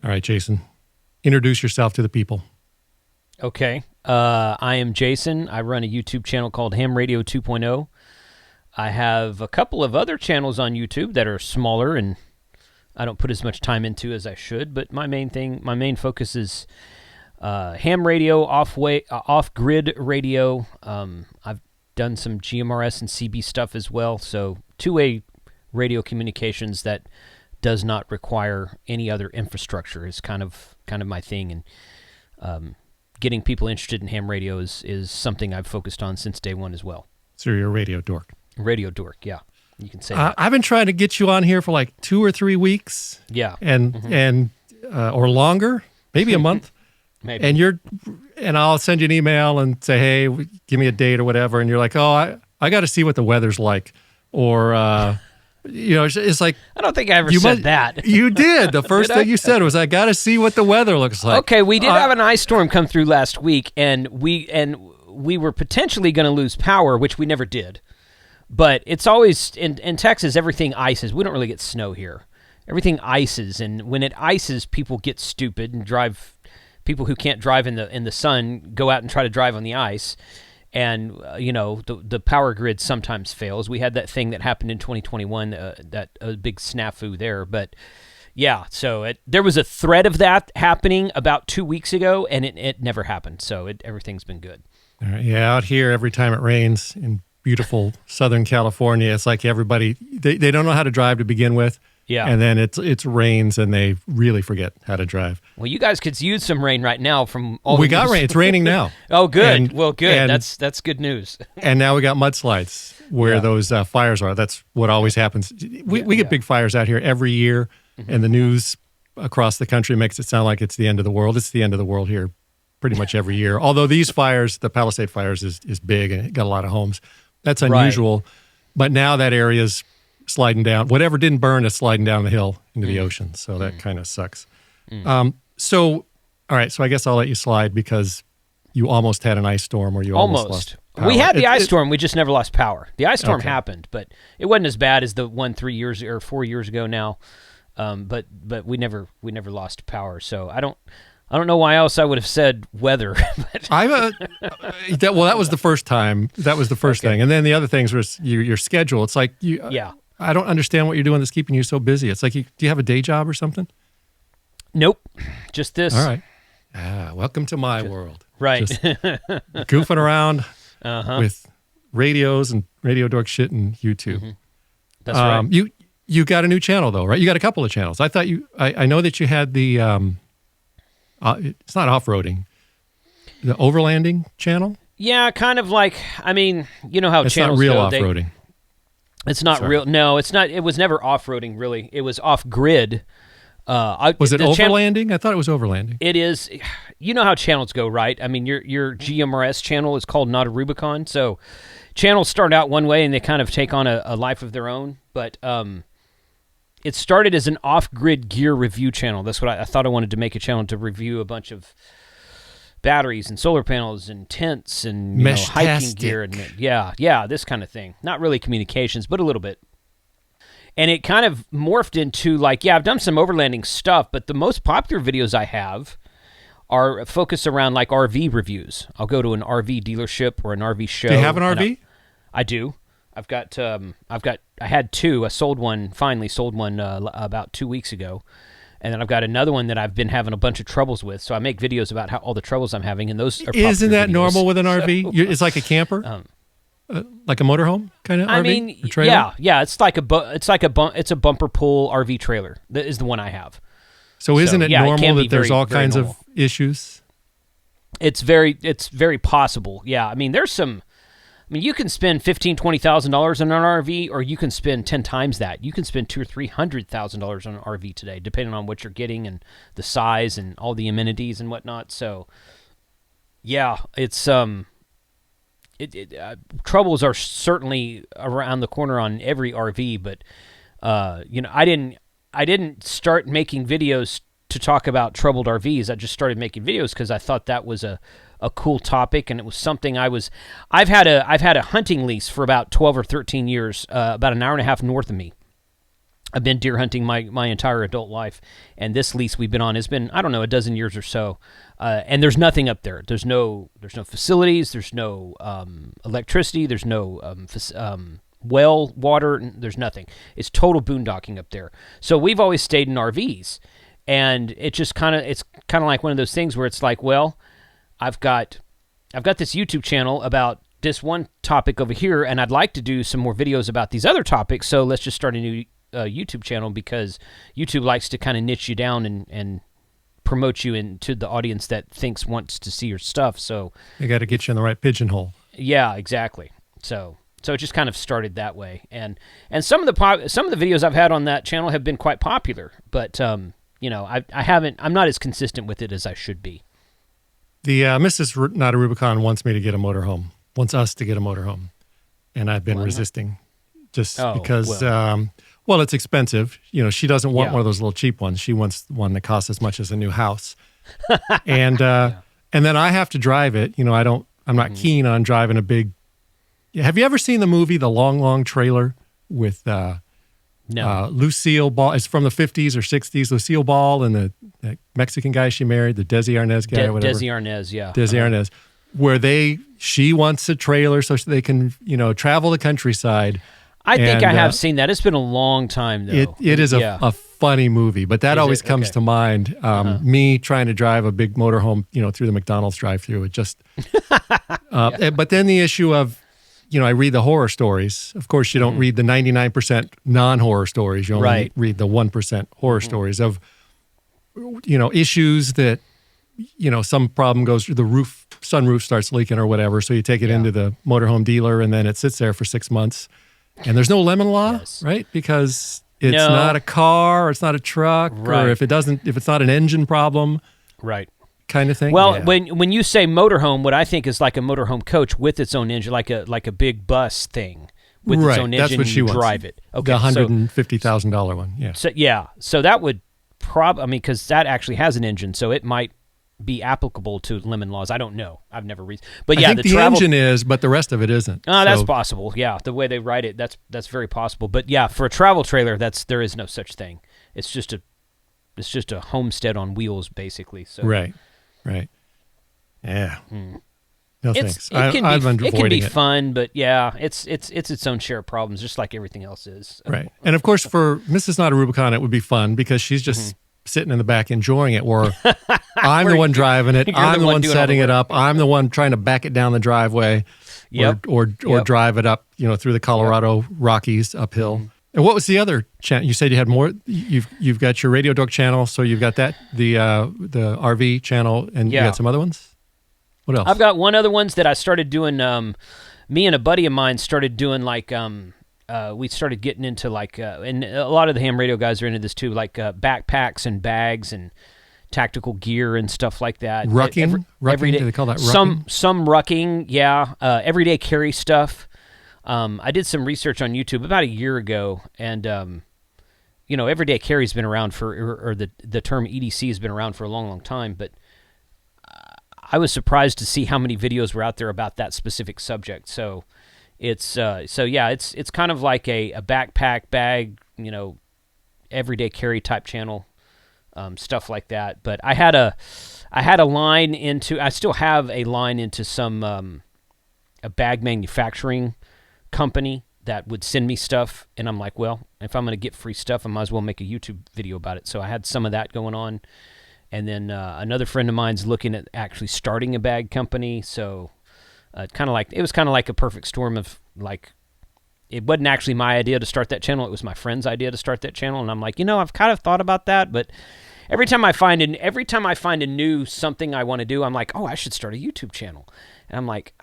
All right, Jason, introduce yourself to the people. Okay. I am Jason. I run a YouTube channel called Ham Radio 2.0. I have a couple of other channels on YouTube that are smaller and I don't put as much time into as I should, but my main focus is ham radio, off-grid radio. I've done some GMRS and CB stuff as well, so two-way radio communications that does not require any other infrastructure is kind of my thing, and getting people interested in ham radio is something I've focused on since day one as well. So you're a radio dork. Radio dork, yeah. You can say that. I've been trying to get you on here for like 2 or 3 weeks. Yeah. And or longer, maybe a month. Maybe. And I'll send you an email and say, hey, give me a date or whatever. And you're like, oh, I got to see what the weather's like. Or, it's like. I don't think I ever said that. You did. The first thing you said was, I got to see what the weather looks like. Okay, we did have an ice storm come through last week, and we were potentially going to lose power, which we never did. But it's always, in Texas, everything ices. We don't really get snow here. Everything ices, and when it ices, people get stupid and drive. People who can't drive in the sun go out and try to drive on the ice, and the power grid sometimes fails. We had that thing that happened in 2021, that a big snafu there. But yeah, so there was a threat of that happening about 2 weeks ago, and it never happened. So everything's been good. All right, yeah, out here, every time it rains in beautiful Southern California, it's like everybody they don't know how to drive to begin with. Yeah. And then it's rains and they really forget how to drive. Well, you guys could use some rain right now from all we got rain. It's raining now. Oh, good. Good. That's good news. And now we got mudslides where those fires are. That's what always happens. We get big fires out here every year, and the news across the country makes it sound like it's the end of the world. It's the end of the world here pretty much every year. Although these fires, the Palisade fires is big and it got a lot of homes. That's unusual. Right. But now that area's sliding down. Whatever didn't burn is sliding down the hill into the ocean. So that kind of sucks. All right. So I guess I'll let you slide because you almost had an ice storm or you almost lost power. We had the ice storm. We just never lost power. The ice storm happened, but it wasn't as bad as the one 4 years ago now. But we never lost power. So I don't know why else I would have said weather. That was the first time. That was the first thing. And then the other things was your schedule. It's like I don't understand what you're doing that's keeping you so busy. It's like, do you have a day job or something? Nope. Just this. All right. Welcome to my world. Right. Just goofing around with radios and Radio Dork shit and YouTube. Mm-hmm. That's right. You got a new channel though, right? You got a couple of channels. I thought I know that you had the, it's not off-roading, the overlanding channel? Yeah, kind of like, I mean, you know how it's channels not real go. Off-roading. It's not real. No, it's not. It was never off-roading, really. It was off-grid. Was it overlanding? I thought it was overlanding. It is. You know how channels go, right? I mean, your GMRS channel is called NotARubicon. So channels start out one way and they kind of take on a life of their own. But it started as an off-grid gear review channel. That's what I thought. I wanted to make a channel to review a bunch of batteries and solar panels and tents and hiking gear and this kind of thing. Not really communications, but a little bit. And it kind of morphed into I've done some overlanding stuff, but the most popular videos I have are focused around RV reviews. I'll go to an RV dealership or an RV show. Do you have an RV? I do. I had two. I finally sold one about 2 weeks ago. And then I've got another one that I've been having a bunch of troubles with. So I make videos about all the troubles I'm having, and those are popular Isn't that videos. Normal with an RV? It's like a camper, like a motorhome kind of RV. I mean, yeah. It's a bumper pull RV trailer. That is the one I have. So isn't it normal that there's all kinds of issues? It's very possible. Yeah, I mean, you can spend $15,000, $20,000 on an RV, or you can spend 10 times that. You can spend $200,000 or $300,000 on an RV today, depending on what you're getting and the size and all the amenities and whatnot. So, yeah, it's troubles are certainly around the corner on every RV. But I didn't start making videos to talk about troubled RVs. I just started making videos because I thought that was a cool topic, and it was something I've had a hunting lease for about 12 or 13 years, about an hour and a half north of me. I've been deer hunting my entire adult life, and this lease we've been on has been, I don't know, a dozen years or so. And there's nothing up there. There's no facilities. There's no electricity. There's no well water. There's nothing. It's total boondocking up there. So we've always stayed in RVs, and it's kind of like one of those things where it's like, well, I've got this YouTube channel about this one topic over here, and I'd like to do some more videos about these other topics. So let's just start a new YouTube channel, because YouTube likes to kind of niche you down and promote you into the audience that wants to see your stuff. So they got to get you in the right pigeonhole. Yeah, exactly. So it just kind of started that way, and some of the videos I've had on that channel have been quite popular, but I'm not as consistent with it as I should be. The Mrs. NotARubicon wants us to get a motorhome, and I've been resisting, just because it's expensive. She doesn't want one of those little cheap ones. She wants one that costs as much as a new house. And then I have to drive it. I'm not keen on driving a big. Have you ever seen the movie The Long, Long Trailer with Lucille Ball? It's from the 50s or 60s. Lucille Ball and the Mexican guy she married, the Desi Arnaz guy or whatever. Desi Arnaz, yeah. Desi Arnaz. Where she wants a trailer so they can, travel the countryside. I think I have seen that. It's been a long time, though. It is a funny movie, but that always comes to mind. Me trying to drive a big motorhome, through the McDonald's drive-through. It just, but then the issue of, I read the horror stories. Of course, you don't read the 99% non-horror stories. You only read the 1% horror stories of, issues that, some problem goes through the roof, sunroof starts leaking or whatever. So you take it into the motorhome dealer, and then it sits there for 6 months. And there's no lemon law, right? Because it's not a car, or it's not a truck, or if it's not an engine problem, right? Kind of thing. Well, when you say motorhome, what I think is like a motorhome coach with its own engine, like a big bus thing with its own engine. That's what she wants. Drive it. Okay, the $150,000 one. Yeah. So that would because that actually has an engine, so it might be applicable to lemon laws. I don't know. I've never read. But I think the engine is, but the rest of it isn't. That's possible. Yeah, the way they write it, that's very possible. But yeah, for a travel trailer, there is no such thing. It's just a homestead on wheels, basically. So right. Yeah. No thanks. It can be fun, but yeah, it's its own share of problems, just like everything else is. Right. And of course, for Mrs. NotARubicon, it would be fun because she's just sitting in the back enjoying it, or I'm the one driving it, I'm the one setting it up, I'm the one trying to back it down the driveway, or drive it up, through the Colorado Rockies uphill. And what was the other channel? You said you had more. You've got your Radio Dork channel, so you've got that, the RV channel, and you got some other ones. What else? I've got one other ones that I started doing. Me and a buddy of mine started doing we started getting into and a lot of the ham radio guys are into this too, backpacks and bags and tactical gear and stuff like that. Rucking? Everyday, do they call that rucking? Some rucking, yeah. Everyday carry stuff. I did some research on YouTube about a year ago, and everyday carry's been around or the term EDC has been around for a long, long time, but I was surprised to see how many videos were out there about that specific subject. So it's kind of like a backpack bag, everyday carry type channel, stuff like that. But I still have a line into some a bag manufacturing company that would send me stuff, and I'm like, well, if I'm going to get free stuff, I might as well make a YouTube video about it. So I had some of that going on, and then another friend of mine's looking at actually starting a bag company. So it was kind of like a perfect storm of it wasn't actually my idea to start that channel. It was my friend's idea to start that channel, and I'm like, I've kind of thought about that, but every time I find a new something I want to do, I'm like, oh, I should start a YouTube channel, and I'm like,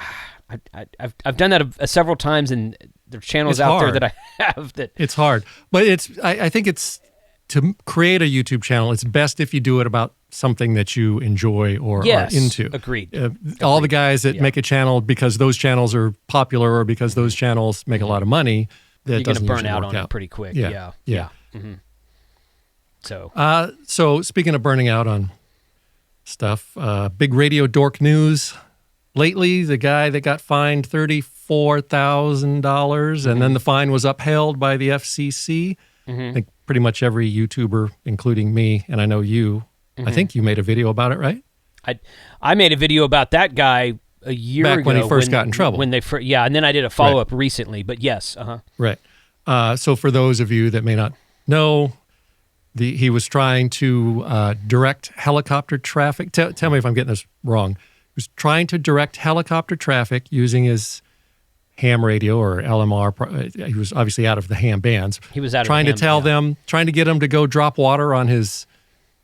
I've done that several times, and there's channels out there that I have that it's hard, but I think it's to create a YouTube channel. It's best if you do it about something that you enjoy or are into. Agreed. All the guys that make a channel because those channels are popular or because those channels make a lot of money, that you're going to burn out on it pretty quick. Yeah. Mm-hmm. So speaking of burning out on stuff, big Radio Dork news lately. The guy that got fined $34,000, and then the fine was upheld by the FCC. I think pretty much every YouTuber, including me, and I know you. I think you made a video about it, right? I made a video about that guy a year ago. Back when he first got in trouble. And then I did a follow-up recently, but yes. Right. So for those of you that may not know, he was trying to direct helicopter traffic. Tell me if I'm getting this wrong. He was trying to direct helicopter traffic using his ham radio or LMR. He was obviously out of the ham bands. He was out of trying the to tell them, trying to get them to go drop water on his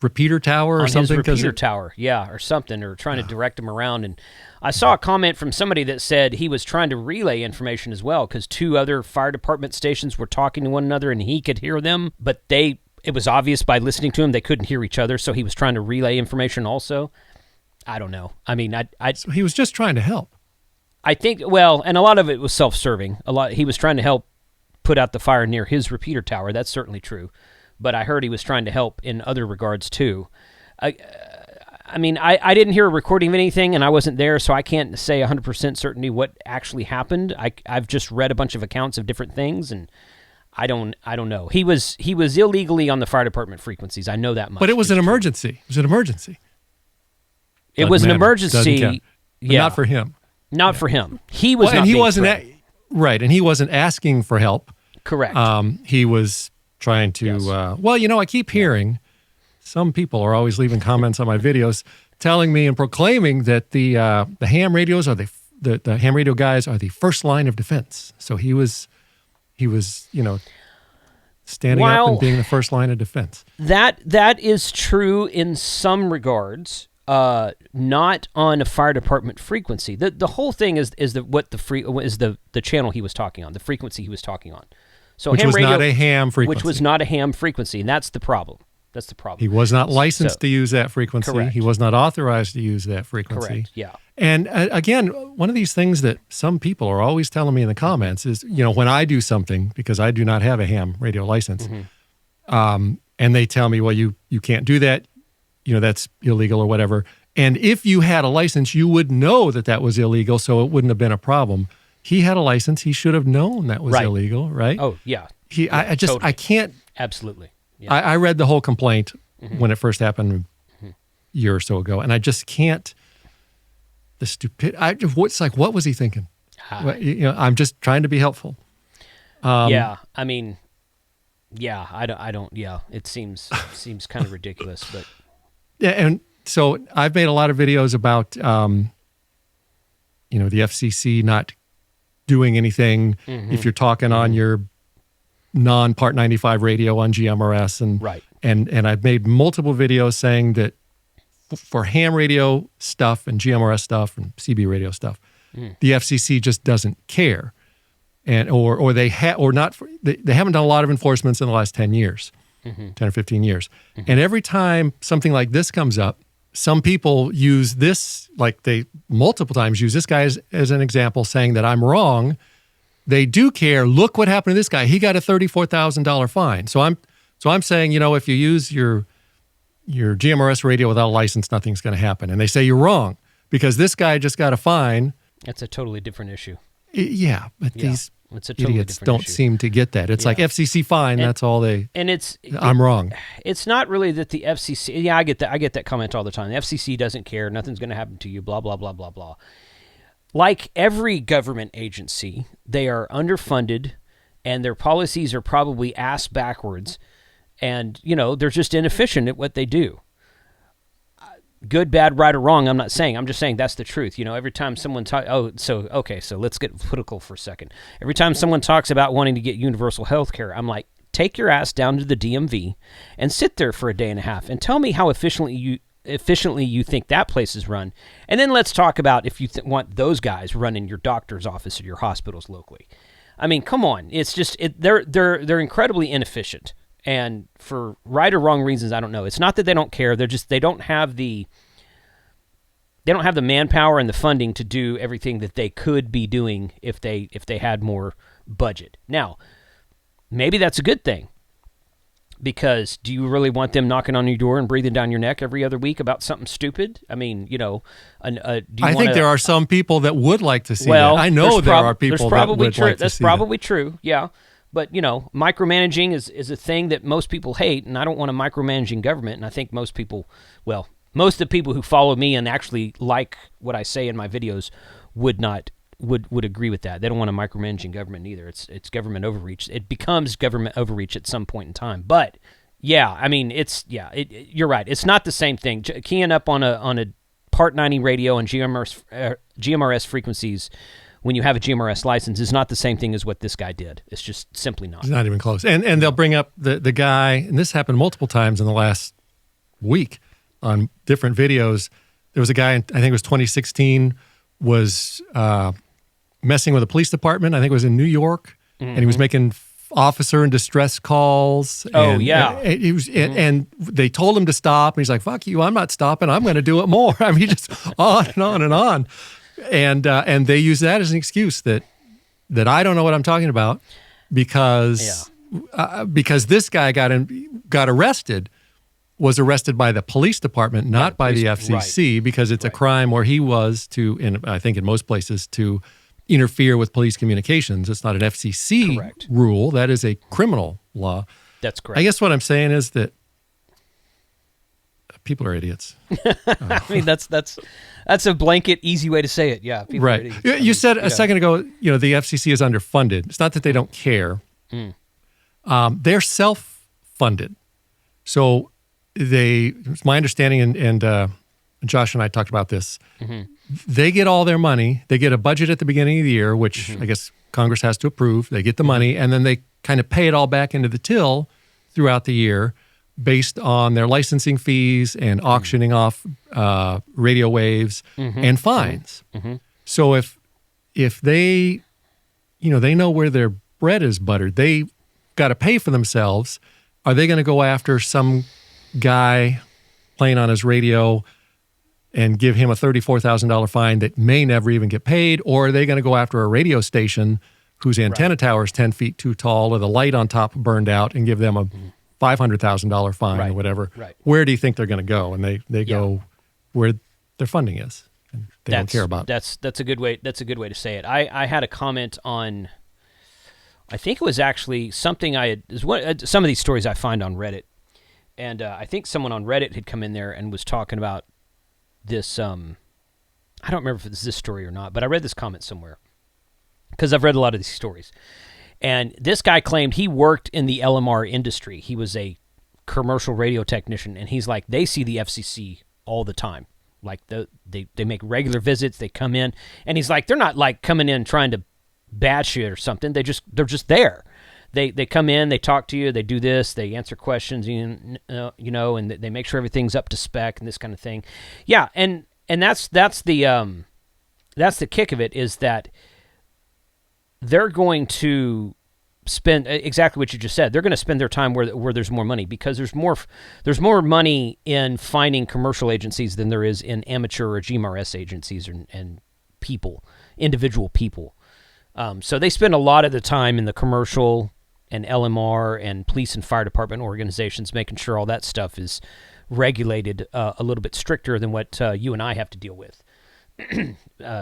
repeater tower or something. His repeater tower, or something, or trying to direct them around. And I saw a comment from somebody that said he was trying to relay information as well because 2 other fire department stations were talking to one another and he could hear them, but it was obvious by listening to him they couldn't hear each other, so he was trying to relay information also. I don't know. I mean, So he was just trying to help. I think, and a lot of it was self-serving. He was trying to help put out the fire near his repeater tower. That's certainly true. But I heard he was trying to help in other regards too. I didn't hear a recording of anything, and I wasn't there, so I can't say 100% certainty what actually happened. I've just read a bunch of accounts of different things, and I don't know. He was illegally on the fire department frequencies. I know that much. But it was an emergency. It was an emergency. It was an emergency. Yeah, not for him. Not for him. He was not and he wasn't right, and he wasn't asking for help. Correct. He was trying to. I keep hearing some people are always leaving comments on my videos, telling me and proclaiming that the ham radios are the ham radio guys are the first line of defense. So he was standing up and being the first line of defense. That is true in some regards. Not on a fire department frequency. The whole thing is the channel he was talking on, the frequency he was talking on. So which ham was radio, not a ham frequency. Which was not a ham frequency, and that's the problem. He was not licensed to use that frequency. Correct. He was not authorized to use that frequency. Correct. Yeah. And again, one of these things that some people are always telling me in the comments is, when I do something, because I do not have a ham radio license, and they tell me, well, you can't do that. That's illegal or whatever. And if you had a license, you would know that was illegal, so it wouldn't have been a problem. He had a license. He should have known that was illegal, right? Oh, yeah. Totally. I can't. Absolutely. Yeah. I read the whole complaint when it first happened a year or so ago, and I just can't. The stupid. What was he thinking? I'm just trying to be helpful. I don't. Yeah, it seems kind of ridiculous, but. Yeah, and so I've made a lot of videos about, the FCC not doing anything if you're talking on your non-Part 95 radio on GMRS, and I've made multiple videos saying that for ham radio stuff and GMRS stuff and CB radio stuff, the FCC just doesn't care, and or they haven't done a lot of enforcements in the last 10 years. 10 or 15 years. And every time something like this comes up, some people use this, they multiple times use this guy as an example, saying that I'm wrong. They do care. Look what happened to this guy. He got a $34,000 fine. So I'm saying, if you use your GMRS radio without a license, nothing's going to happen. And they say you're wrong because this guy just got a fine. That's a totally different issue. Yeah, but these it's a totally idiots don't seem to get that. It's like FCC fine. That's all they. And I'm wrong. It's not really that the FCC. Yeah, I get that. I get that comment all the time. The FCC doesn't care. Nothing's going to happen to you. Blah blah blah blah blah. Like every government agency, they are underfunded, and their policies are probably ass backwards, and they're just inefficient at what they do. Good, bad, right, or wrong, I'm not saying. I'm just saying that's the truth. Every time someone so let's get political for a second. Every time someone talks about wanting to get universal health care, I'm like, take your ass down to the DMV and sit there for a day and a half and tell me how efficiently you think that place is run. And then let's talk about if you want those guys running your doctor's office or your hospitals locally. I mean, come on. It's just they're incredibly inefficient. And for right or wrong reasons, I don't know. It's not that they don't care. They don't have the manpower and the funding to do everything that they could be doing if they had more budget. Now, maybe that's a good thing. Because do you really want them knocking on your door and breathing down your neck every other week about something stupid? I mean, do you I think there are some people that would like to see that. I know there are people that would like to see that. That's probably true, yeah. But, micromanaging is a thing that most people hate, and I don't want a micromanaging government, and I think most of the people who follow me and actually like what I say in my videos would agree with that. They don't want a micromanaging government either. It's government overreach. It becomes government overreach at some point in time. But yeah, I mean, you're right. It's not the same thing. Keying up on a Part 90 radio and GMRS frequencies when you have a GMRS license is not the same thing as what this guy did. It's just simply not. It's not even close. And they'll bring up the guy, and this happened multiple times in the last week on different videos. There was a guy, I think it was 2016, was messing with a police department. I think it was in New York, and he was making officer and distress calls. And they told him to stop, and he's like, "Fuck you! I'm not stopping. I'm going to do it more." I mean, he just on and on and on. And they use that as an excuse that I don't know what I'm talking about because this guy got arrested, was arrested by the police department, not by the FCC, because it's a crime where he was I think in most places, to interfere with police communications. It's not an FCC rule. That is a criminal law. That's correct. I guess what I'm saying is that people are idiots. I mean, that's a blanket, easy way to say it. Yeah. People right. Are idiots. You said a second ago, the FCC is underfunded. It's not that they don't care. They're self-funded. So it's my understanding, and Josh and I talked about this. They get all their money. They get a budget at the beginning of the year, which I guess Congress has to approve. They get the money, and then they kind of pay it all back into the till throughout the year, based on their licensing fees and auctioning off radio waves and fines. So if they, they know where their bread is buttered, they got to pay for themselves. Are they going to go after some guy playing on his radio and give him a $34,000 fine that may never even get paid? Or are they going to go after a radio station whose antenna tower is 10 feet too tall or the light on top burned out and give them a $500,000 fine or whatever? Where do you think they're going to go? And they go where their funding is. And they don't care about. That's a good way. That's a good way to say it. I had a comment on. I think it was actually something some of these stories I find on Reddit, and I think someone on Reddit had come in there and was talking about this. I don't remember if it's this story or not, but I read this comment somewhere because I've read a lot of these stories. And this guy claimed he worked in the LMR industry. He was a commercial radio technician, and he's like, they see the FCC all the time. Like they make regular visits, they come in, and he's like, they're not like coming in trying to bash you or something. They're just there. They come in, they talk to you, they do this, they answer questions, and they make sure everything's up to spec and this kind of thing. Yeah, and that's the kick of it, is that they're going to spend exactly what you just said. They're going to spend their time where there's more money, because there's more money in finding commercial agencies than there is in amateur or GMRS agencies and individual people. So they spend a lot of the time in the commercial and LMR and police and fire department organizations, making sure all that stuff is regulated a little bit stricter than what you and I have to deal with.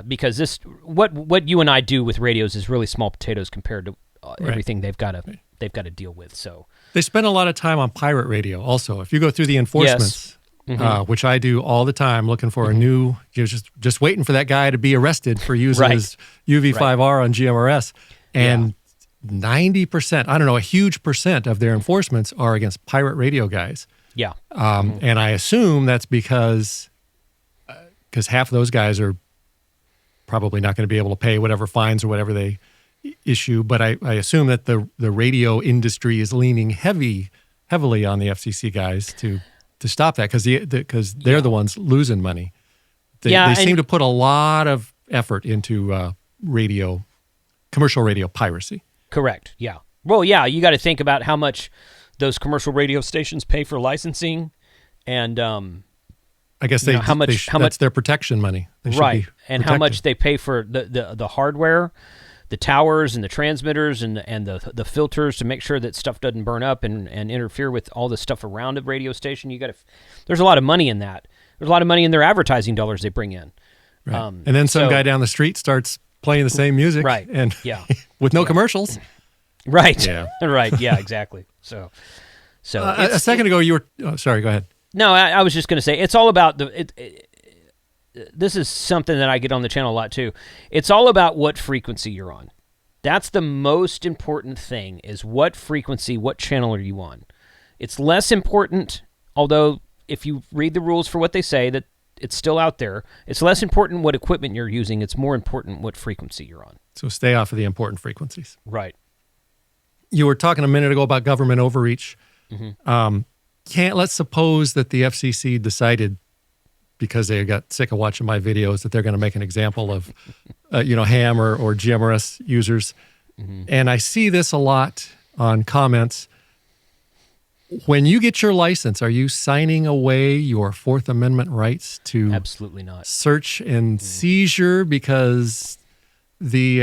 Because what you and I do with radios is really small potatoes compared to everything they've got to deal with. So they spend a lot of time on pirate radio. Also, if you go through the enforcements, which I do all the time, looking for a new, just waiting for that guy to be arrested for using his UV5R on GMRS, and 90%, I don't know, a huge percent of their enforcements are against pirate radio guys. Yeah, and I assume that's because half of those guys are probably not going to be able to pay whatever fines or whatever they issue. But I assume that the radio industry is leaning heavily on the FCC guys to stop that, because they're the ones losing money. They seem to put a lot of effort into commercial radio piracy. Correct. Yeah. Well, yeah, you got to think about how much those commercial radio stations pay for licensing, and I guess that's their protection money. Right, and how much they pay for the hardware, the towers and the transmitters and the filters to make sure that stuff doesn't burn up and interfere with all the stuff around a radio station. There's a lot of money in that. There's a lot of money in their advertising dollars they bring in. Right. And then some guy down the street starts playing the same music, right? And with no commercials. Right. Yeah. Right. Yeah, exactly. So a second ago you were sorry, go ahead. No, I was just going to say it's all about this is something that I get on the channel a lot too. It's all about what frequency you're on. That's the most important thing, is what frequency, what channel are you on. It's less important, although if you read the rules for what they say, that it's still out there. It's less important what equipment you're using. It's more important what frequency you're on. So stay off of the important frequencies. Right. You were talking a minute ago about government overreach. Let's suppose that the FCC decided, because they got sick of watching my videos, that they're going to make an example of, ham or GMRS users. And I see this a lot on comments. When you get your license, are you signing away your Fourth Amendment rights to absolutely not search and seizure, because the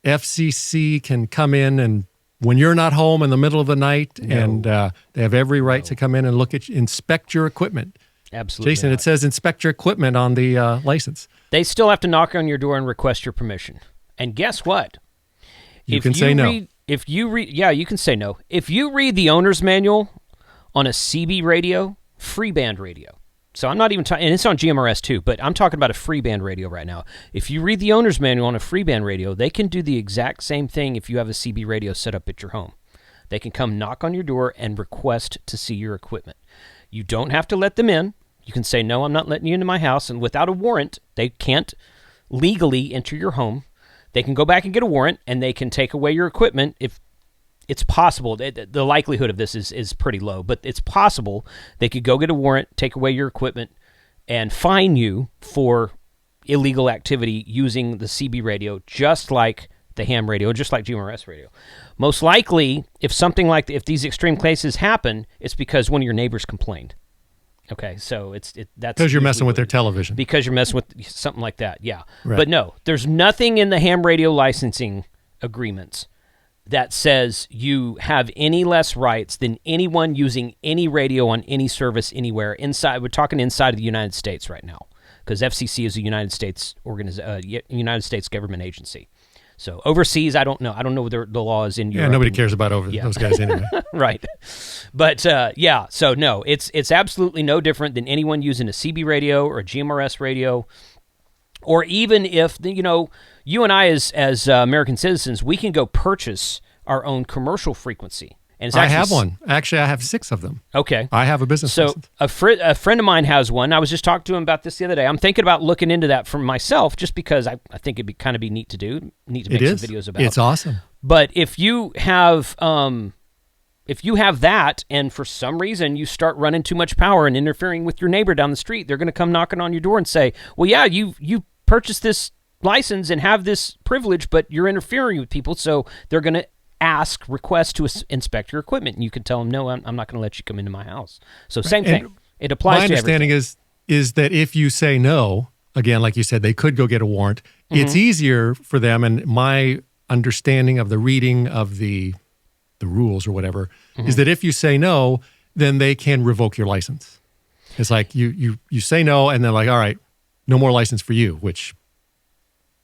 FCC can come in and when you're not home in the middle of the night, and they have every right to come in and inspect your equipment? Absolutely. Jason, it says inspect your equipment on the license. They still have to knock on your door and request your permission. And guess what? You can say no. You can say no. If you read the owner's manual on a CB radio, free band radio. So I'm not even talking, and it's on GMRS too, but I'm talking about a free band radio right now. If you read the owner's manual on a free band radio, they can do the exact same thing if you have a CB radio set up at your home. They can come knock on your door and request to see your equipment. You don't have to let them in. You can say, no, I'm not letting you into my house. And without a warrant, they can't legally enter your home. They can go back and get a warrant, and they can take away your equipment if it's possible. The likelihood of this is pretty low, but it's possible. They could go get a warrant, take away your equipment, and fine you for illegal activity using the CB radio, just like the ham radio, just like GMRS radio. Most likely, if these extreme cases happen, it's because one of your neighbors complained. Okay, so that's because you're messing with their television. Because you're messing with something like that, yeah. Right. But no, there's nothing in the ham radio licensing agreements that says you have any less rights than anyone using any radio on any service anywhere inside. We're talking inside of the United States right now, because FCC is a United States United States government agency. So overseas, I don't know. I don't know what the law is in Europe. Yeah, nobody cares about those guys anyway. Right. But so no, it's absolutely no different than anyone using a CB radio or a GMRS radio, or even if you and I as American citizens, we can go purchase our own commercial frequency. And I have one. Actually, I have 6 of them. Okay. I have a business license. A friend of mine has one. I was just talking to him about this the other day. I'm thinking about looking into that for myself, just because I think it'd be kind of neat to do. Neat to make some videos about. It's awesome. But if you have that, and for some reason you start running too much power and interfering with your neighbor down the street, they're going to come knocking on your door and say, well, yeah, you purchased this license and have this privilege, but you're interfering with people, so they're going to request to inspect your equipment, and you can tell them, no, I'm not going to let you come into my house. So same thing. It applies to everything. My understanding is that if you say no, again, like you said, they could go get a warrant. It's easier for them, and my understanding of the reading of the rules or whatever is that if you say no, then they can revoke your license. It's like you say no, and they're like, all right, no more license for you, which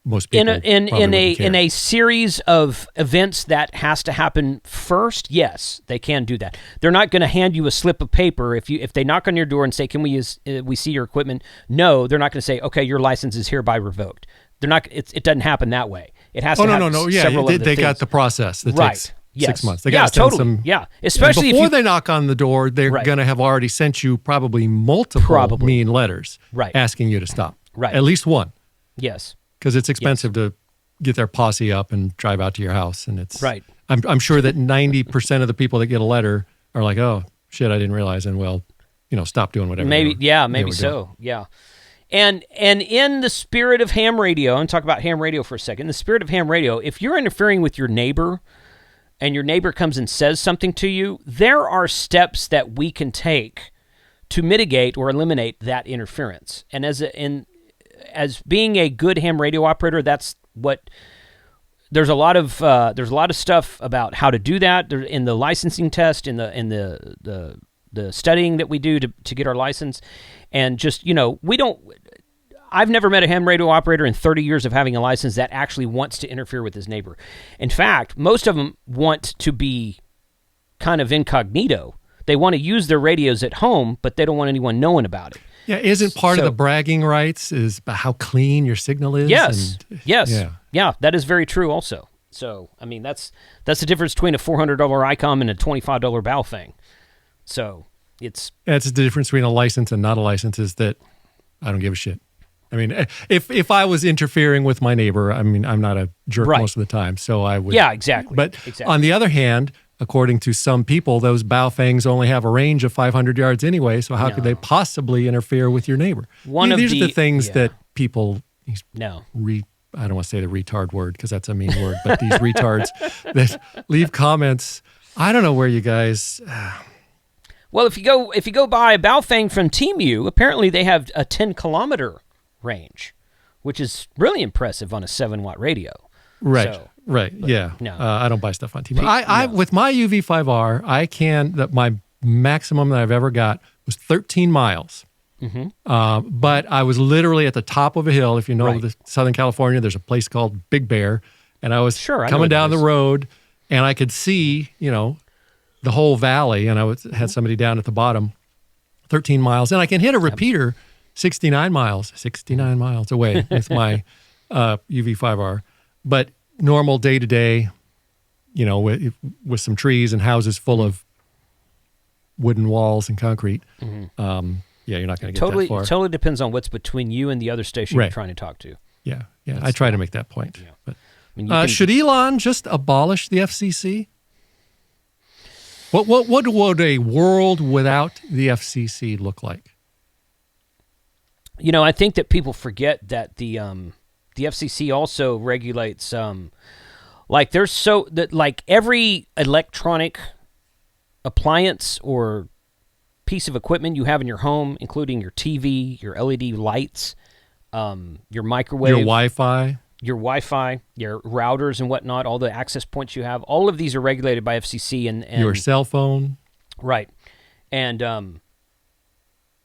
most people in a series of events that has to happen first, yes, they can do that. They're not going to hand you a slip of paper if they knock on your door and say, "Can we see your equipment?" No, they're not going to say, "Okay, your license is hereby revoked." They're not. It doesn't happen that way. It has to. No. Yeah, they got the process. That takes 6 months. They got to send some. Yeah, especially before they knock on the door, they're going to have already sent you probably multiple mean letters, asking you to stop. Right. At least one. Yes. Because it's expensive to get their posse up and drive out to your house, and it's right. I'm sure that 90% of the people that get a letter are like, "Oh shit, I didn't realize," and stop doing whatever. Maybe so. Yeah, and in the spirit of ham radio, and talk about ham radio for a second. In the spirit of ham radio, if you're interfering with your neighbor, and your neighbor comes and says something to you, there are steps that we can take to mitigate or eliminate that interference. And as being a good ham radio operator, that's what there's a lot of stuff about how to do that in the licensing test, in the studying that we do to get our license, and just we don't. I've never met a ham radio operator in 30 years of having a license that actually wants to interfere with his neighbor. In fact, most of them want to be kind of incognito. They want to use their radios at home, but they don't want anyone knowing about it. Yeah, isn't part of the bragging rights is about how clean your signal is? Yes, yes. Yeah, that is very true also. So, I mean, that's the difference between a $400 ICOM and a $25 Baofeng. So, it's the difference between a license and not a license is that I don't give a shit. I mean, if I was interfering with my neighbor, I mean, I'm not a jerk most of the time, so I would. Yeah, exactly. But on the other hand, according to some people, those Baofengs only have a range of 500 yards anyway, so how could they possibly interfere with your neighbor? These are the things that people, I don't want to say the retard word because that's a mean word, but these retards that leave comments, I don't know where you guys... Well, if you go buy a Baofeng from Temu, apparently they have a 10-kilometer range, which is really impressive on a 7-watt radio. Right. So, yeah. No. I don't buy stuff on Temu. I with my UV5R, my maximum that I've ever got was 13 miles. Mm-hmm. But I was literally at the top of a hill. If you know Southern California, there's a place called Big Bear, and I was coming down the road, and I could see, the whole valley, and I had somebody down at the bottom, 13 miles, and I can hit a repeater 69 miles away with my UV5R. But normal day-to-day, with some trees and houses full of wooden walls and concrete, you're not going to get that far. It totally depends on what's between you and the other station you're trying to talk to. Yeah. I try to make that point. Yeah. But, should Elon just abolish the FCC? What would a world without the FCC look like? I think that people forget that the FCC also regulates, every electronic appliance or piece of equipment you have in your home, including your TV, your LED lights, your microwave, your Wi-Fi, your routers and whatnot, all the access points you have, all of these are regulated by FCC and your cell phone. Right. And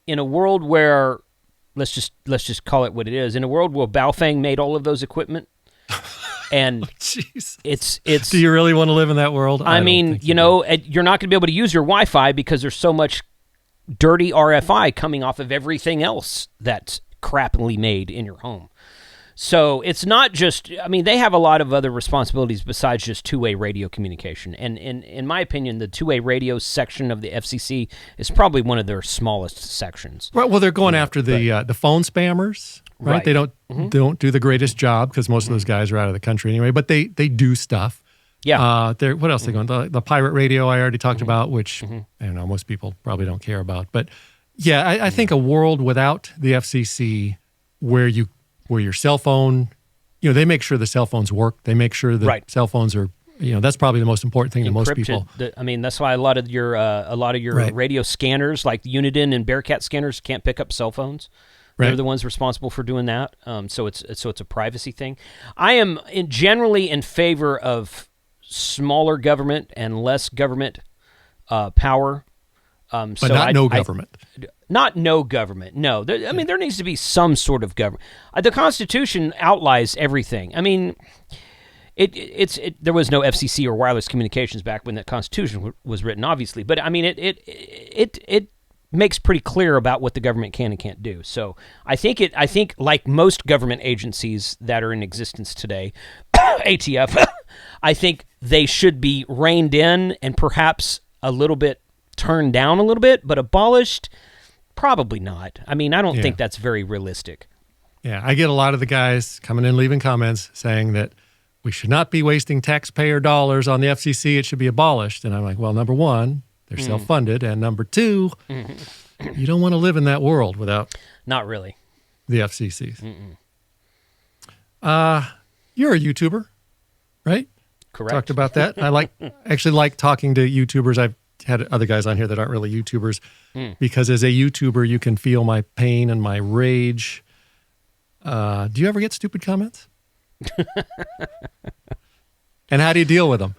in a world where let's just call it what it is, in a world where Baofeng made all of those equipment and it's do you really want to live in that world? I mean, you're not going to be able to use your Wi-Fi because there's so much dirty RFI coming off of everything else that's crappily made in your home. So it's not just, they have a lot of other responsibilities besides just two-way radio communication. And in my opinion, the two-way radio section of the FCC is probably one of their smallest sections. Right. Well, they're going after the phone spammers, right? They don't do the greatest job because most of those guys are out of the country anyway, but they do stuff. Yeah. What else are they going? The pirate radio I already talked about, which I don't know, most people probably don't care about. But yeah, I think a world without the FCC where your cell phone, they make sure the cell phones work. They make sure that cell phones are, that's probably the most important thing to most people. That's why a lot of your radio scanners, like Uniden and Bearcat scanners, can't pick up cell phones. They're the ones responsible for doing that. So it's a privacy thing. I am generally in favor of smaller government and less government power. But not no government. Not no government. No. There needs to be some sort of government. The Constitution outlaws everything. There was no FCC or wireless communications back when the Constitution was written, obviously. But it makes pretty clear about what the government can and can't do. So I think like most government agencies that are in existence today, ATF, I think they should be reined in and perhaps a little bit turned down a little bit, but abolished, probably not. I don't think that's very realistic. Yeah, I get a lot of the guys coming in leaving comments saying that we should not be wasting taxpayer dollars on the FCC. It should be abolished. And I'm like, well, number one, they're self-funded. And number two, you don't want to live in that world without not really the FCCs. You're a YouTuber, right? Correct. Talked about that. I actually like talking to YouTubers. I've had other guys on here that aren't really YouTubers because as a YouTuber, you can feel my pain and my rage. Do you ever get stupid comments? And how do you deal with them?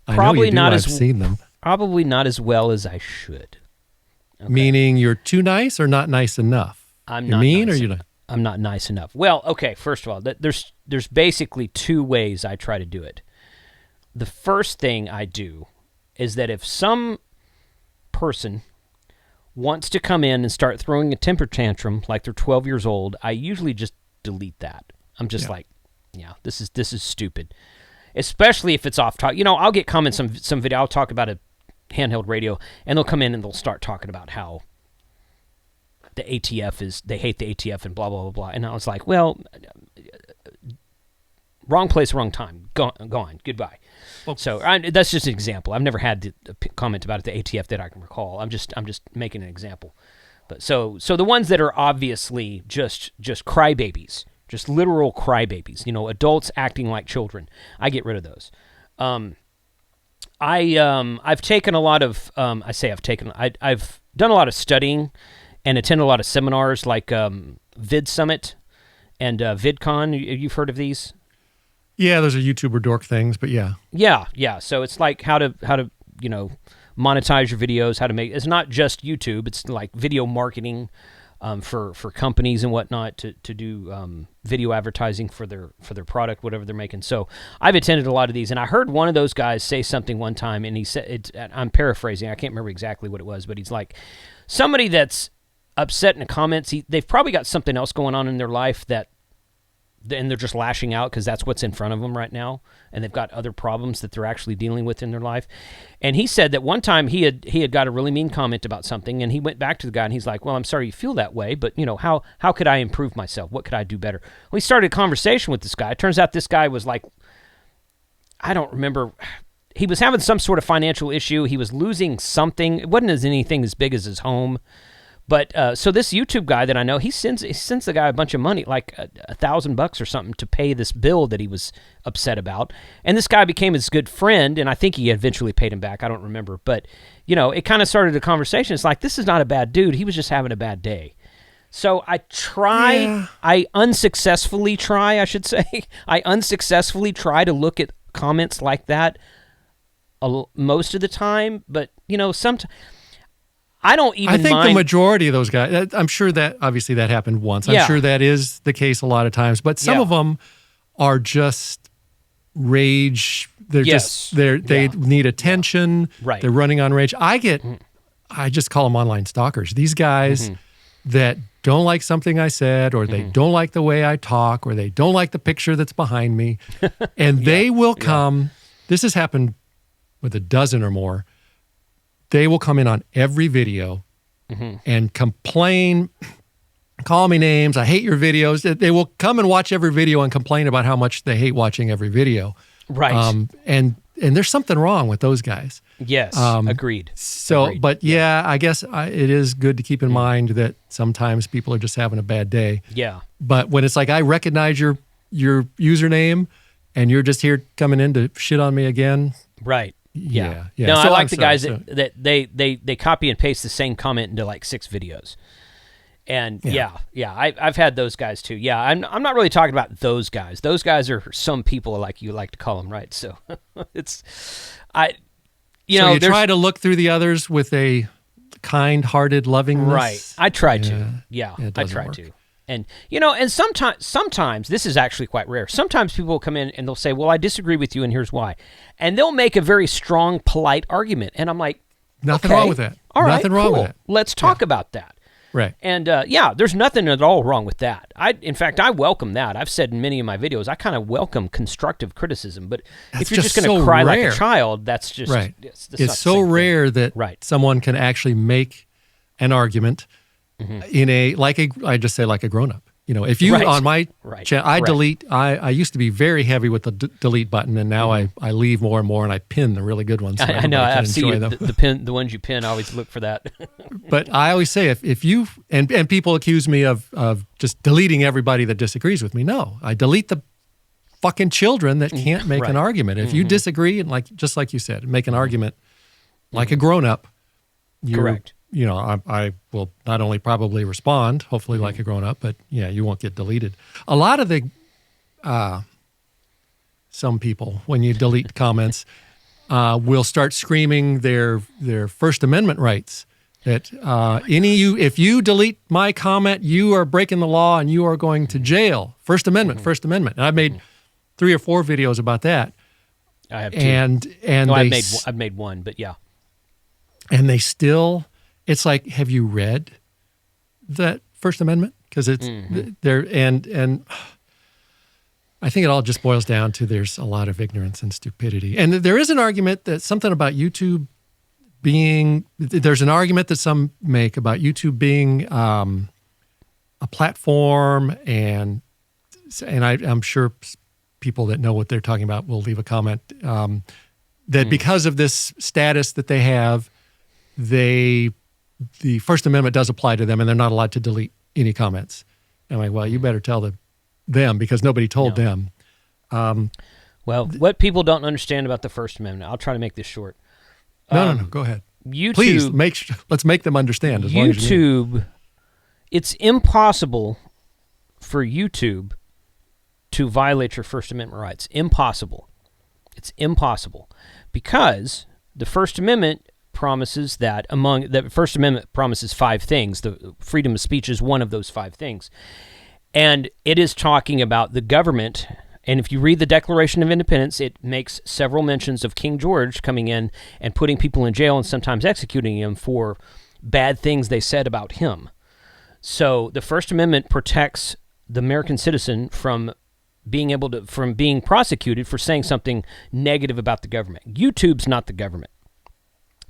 Probably not I've seen them. Probably not as well as I should. Meaning you're too nice or not nice enough? I'm you're not mean nice or you're not? I'm not nice enough. Well, okay, first of all, there's basically two ways I try to do it. The first thing I do is that if some person wants to come in and start throwing a temper tantrum like they're 12 years old, I usually just delete that. I'm just like, yeah, this is stupid. Especially if it's off topic. You know, I'll get comments some video. I'll talk about a handheld radio, and they'll come in and they'll start talking about how the ATF they hate the ATF and blah, blah, blah, blah. And I was like, well, wrong place, wrong time. Gone. Goodbye. Well, so that's just an example. I've never had a comment about the ATF that I can recall. I'm just making an example. But so the ones that are obviously just crybabies, just literal crybabies, you know, adults acting like children, I get rid of those. I've taken a lot of I've done a lot of studying and attended a lot of seminars like Vid Summit and VidCon. You've heard of these? Yeah, those are YouTuber dork things, but yeah. Yeah. So it's like how to you know, monetize your videos, how to make. It's not just YouTube. It's like video marketing for companies and whatnot to do video advertising for their product, whatever they're making. So I've attended a lot of these, and I heard one of those guys say something one time, and he said, I'm paraphrasing, I can't remember exactly what it was, but he's like, somebody that's upset in the comments, they've probably got something else going on in their life and they're just lashing out because that's what's in front of them right now, and they've got other problems that they're actually dealing with in their life. And he said that one time he had got a really mean comment about something, and he went back to the guy and he's like, well, I'm sorry you feel that way, but you know, how could I improve myself? What could I do better? Well, he started a conversation with this guy. It turns out this guy was like, I don't remember, he was having some sort of financial issue. He was losing something. It wasn't anything as big as his home. But so this YouTube guy that I know, he sends the guy a bunch of money, like $1,000 or something, to pay this bill that he was upset about. And this guy became his good friend, and I think he eventually paid him back. I don't remember, but you know, it kind of started a conversation. It's like, this is not a bad dude. He was just having a bad day. So I unsuccessfully try to look at comments like that most of the time. But you know, sometimes. I think the majority of those guys, I'm sure that obviously that happened once. I'm sure that is the case a lot of times, but some of them are just rage. They're they need attention. Right. They're running on rage. I just call them online stalkers. These guys that don't like something I said, or they don't like the way I talk, or they don't like the picture that's behind me, and they will come. This has happened with a dozen or more. They will come in on every video and complain, call me names. I hate your videos. They will come and watch every video and complain about how much they hate watching every video. Right. And there's something wrong with those guys. Yes. Agreed. So, Agreed. But yeah, I guess it is good to keep in mind that sometimes people are just having a bad day. Yeah. But when it's like, I recognize your username and you're just here coming in to shit on me again. Right. Yeah. No, I like the guys that they copy and paste the same comment into like 6 videos. And I've had those guys too. Yeah, I'm not really talking about those guys. Those guys are some people, like you like to call them, right? So you try to look through the others with a kind-hearted lovingness. Right. I try to. Yeah, I try to. And you know, and sometimes this is actually quite rare. Sometimes people will come in and they'll say, "Well, I disagree with you, and here's why," and they'll make a very strong, polite argument, and I'm like, "Nothing wrong with that. All right, nothing wrong with that. Let's talk about that." Right. And there's nothing at all wrong with that. In fact, I welcome that. I've said in many of my videos, I kind of welcome constructive criticism. But if you're just going to cry like a child, that's just right. It's so rare that someone can actually make an argument. In I just say like a grown-up. You know, if you on my channel, I used to be very heavy with the delete button, and now I leave more and more, and I pin the really good ones. So I know. I've seen the ones you pin. I always look for that. But I always say if you and people accuse me of just deleting everybody that disagrees with me. No, I delete the fucking children that can't make an argument. If you disagree, and just like you said, make an argument like a grown-up. Correct. You know, I will not only probably respond, hopefully like a grown-up, but yeah, you won't get deleted. A lot of the, some people, when you delete comments, will start screaming their First Amendment rights that if you delete my comment, you are breaking the law and you are going to jail. First Amendment, First Amendment. And I've made 3 or 4 videos about that. I have 2. And no, I've made 1, but yeah. And they still, it's like, have you read that First Amendment? Because it's there, and I think it all just boils down to there's a lot of ignorance and stupidity. And there is an argument that something about YouTube there's an argument that some make about YouTube being a platform, and I'm sure people that know what they're talking about will leave a comment, that because of this status that they have, the First Amendment does apply to them, and they're not allowed to delete any comments. And I'm like, well, you better tell them because nobody told them. Well, what people don't understand about the First Amendment, I'll try to make this short. No, go ahead. YouTube, Please, let's make them understand. As long as you it's impossible for YouTube to violate your First Amendment rights. Impossible. It's impossible because the First Amendment promises that the First Amendment promises 5 things. The freedom of speech is one of those 5 things. And it is talking about the government. And if you read the Declaration of Independence, it makes several mentions of King George coming in and putting people in jail and sometimes executing him for bad things they said about him. So the First Amendment protects the American citizen from being prosecuted for saying something negative about the government. YouTube's not the government.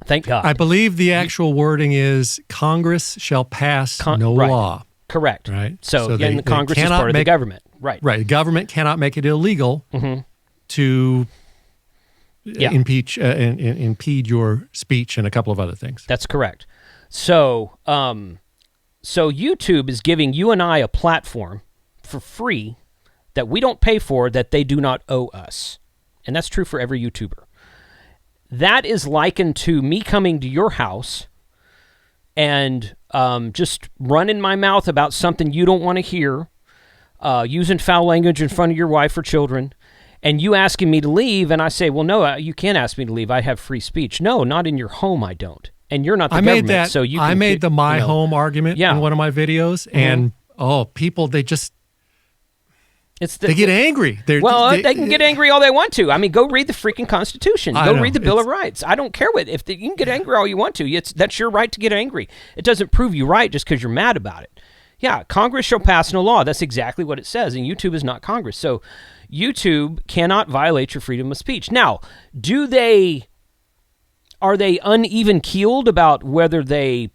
Thank God. I believe the actual wording is Congress shall pass no law. Correct. Right. So again, the Congress is part of the government. Right. Right. The government cannot make it illegal to impede your speech and a couple of other things. That's correct. So, so YouTube is giving you and I a platform for free that we don't pay for, that they do not owe us. And that's true for every YouTuber. That is likened to me coming to your house and just running my mouth about something you don't want to hear, using foul language in front of your wife or children, and you asking me to leave, and I say, well, no, you can't ask me to leave. I have free speech. No, not in your home, I don't. And you're not the government, so you can... I made the my home argument in one of my videos, and, people, they just... they get angry. They can get angry all they want to. I mean, go read the freaking Constitution. Go read the Bill of Rights. I don't care what. You can get angry all you want to. That's your right to get angry. It doesn't prove you right just because you're mad about it. Yeah, Congress shall pass no law. That's exactly what it says, and YouTube is not Congress. So YouTube cannot violate your freedom of speech. Now, are they uneven-keeled about whether they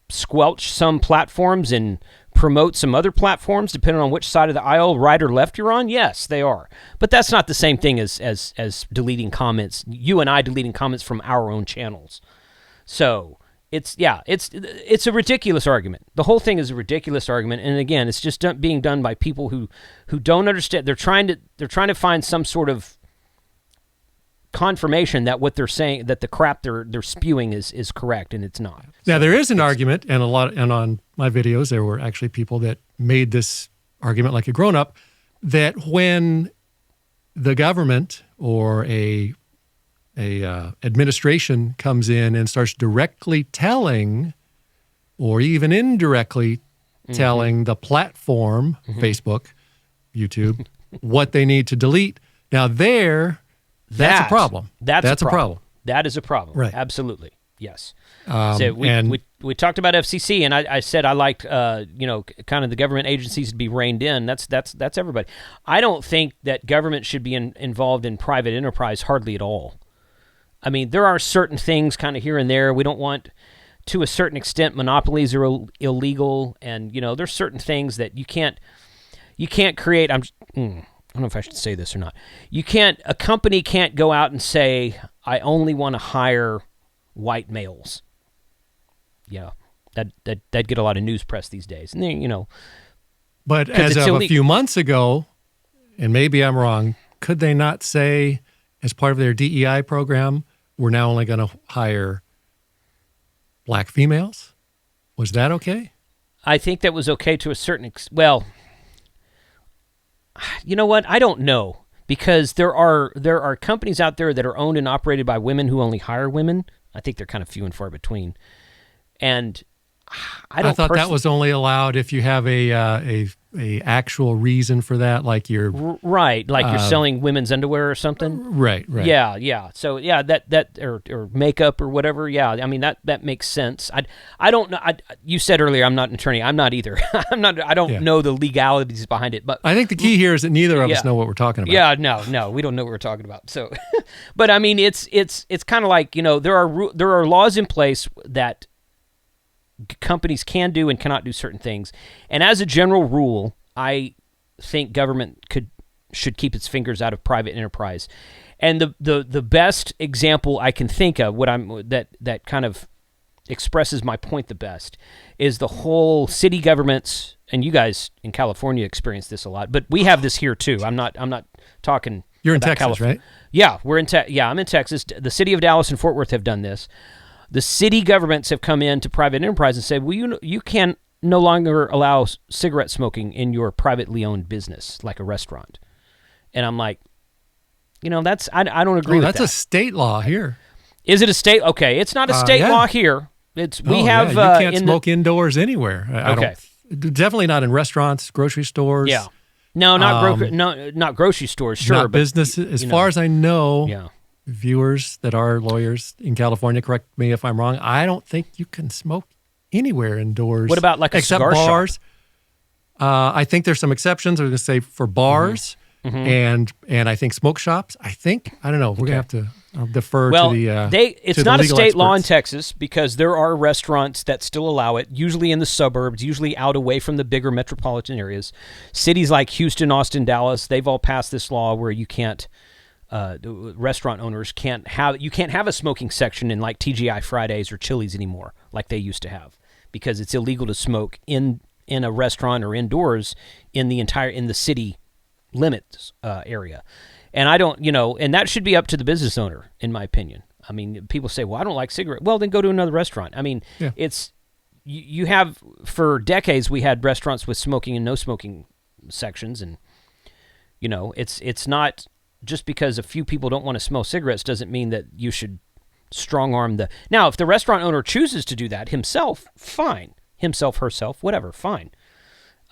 squelch some platforms and promote some other platforms, depending on which side of the aisle, right or left, you're on? Yes, they are. But that's not the same thing as deleting comments, you and I deleting comments from our own channels. So it's a ridiculous argument. The whole thing is a ridiculous argument, and again, it's just being done by people who don't understand. They're trying to find some sort of confirmation that what they're saying, that the crap they're spewing is correct, and it's not. Now, there is an argument, and on my videos, there were actually people that made this argument like a grown-up, that when the government or a administration comes in and starts directly telling or even indirectly telling the platform, Facebook, YouTube, what they need to delete, now that's a problem. That's a problem. That is a problem. Right. Absolutely. Yes. So we talked about FCC, and I said I liked kind of the government agencies to be reined in. That's everybody. I don't think that government should be involved in private enterprise hardly at all. I mean, there are certain things kind of here and there. We don't want, to a certain extent, monopolies are illegal, and there's certain things that you can't create. I don't know if I should say this or not. A company can't go out and say, I only want to hire white males. Yeah, that'd get a lot of news press these days. And then, But as of a few months ago, and maybe I'm wrong, could they not say, as part of their DEI program, we're now only going to hire black females? Was that okay? I think that was okay to a certain extent. Well, you know what? I don't know, because there are companies out there that are owned and operated by women who only hire women. I think they're kind of few and far between. And I don't. I thought that was only allowed if you have a actual reason for that, like you're right, like you're selling women's underwear or something. Right. Yeah. So yeah, that or makeup or whatever. Yeah, I mean that makes sense. I don't know. You said earlier I'm not an attorney. I'm not either. I don't know the legalities behind it. But I think the key here is that neither of us know what we're talking about. Yeah, no, we don't know what we're talking about. So, but I mean, it's kind of like, there are laws in place that companies can do and cannot do certain things. And as a general rule, I think government should keep its fingers out of private enterprise. And the best example I can think of, that kind of expresses my point the best, is the whole city governments, and you guys in California experience this a lot, but we have this here too. I'm not talking. You're in Texas, California. Right? Yeah, I'm in Texas. The city of Dallas and Fort Worth have done this. The city governments have come into private enterprise and said, well, you can no longer allow cigarette smoking in your privately owned business, like a restaurant. And I'm like, that's I don't agree with that. That's a state law here. Is it a state? Okay, it's not a state law here. You can't smoke indoors anywhere. Definitely not in restaurants, grocery stores. Yeah. No, not grocery stores, sure. Not businesses. As far as I know, viewers that are lawyers in California, correct me if I'm wrong, I don't think you can smoke anywhere indoors. What about like a cigar bars? Shop? I think there's some exceptions. I was going to say for bars and I think smoke shops. I don't know. We're going to have to defer to the it's not a state law in Texas because there are restaurants that still allow it, usually in the suburbs, usually out away from the bigger metropolitan areas. Cities like Houston, Austin, Dallas, they've all passed this law where you can't the restaurant owners can't have a smoking section in like TGI Fridays or Chili's anymore like they used to have, because it's illegal to smoke in a restaurant or indoors in the city limits area. And I don't, and that should be up to the business owner, in my opinion. I mean, people say, well, I don't like cigarettes. Well, then go to another restaurant. I mean, it's, you have, for decades, we had restaurants with smoking and no smoking sections. And, it's not just because a few people don't want to smell cigarettes doesn't mean that you should strong arm now, if the restaurant owner chooses to do that himself, fine. Himself, herself, whatever, fine.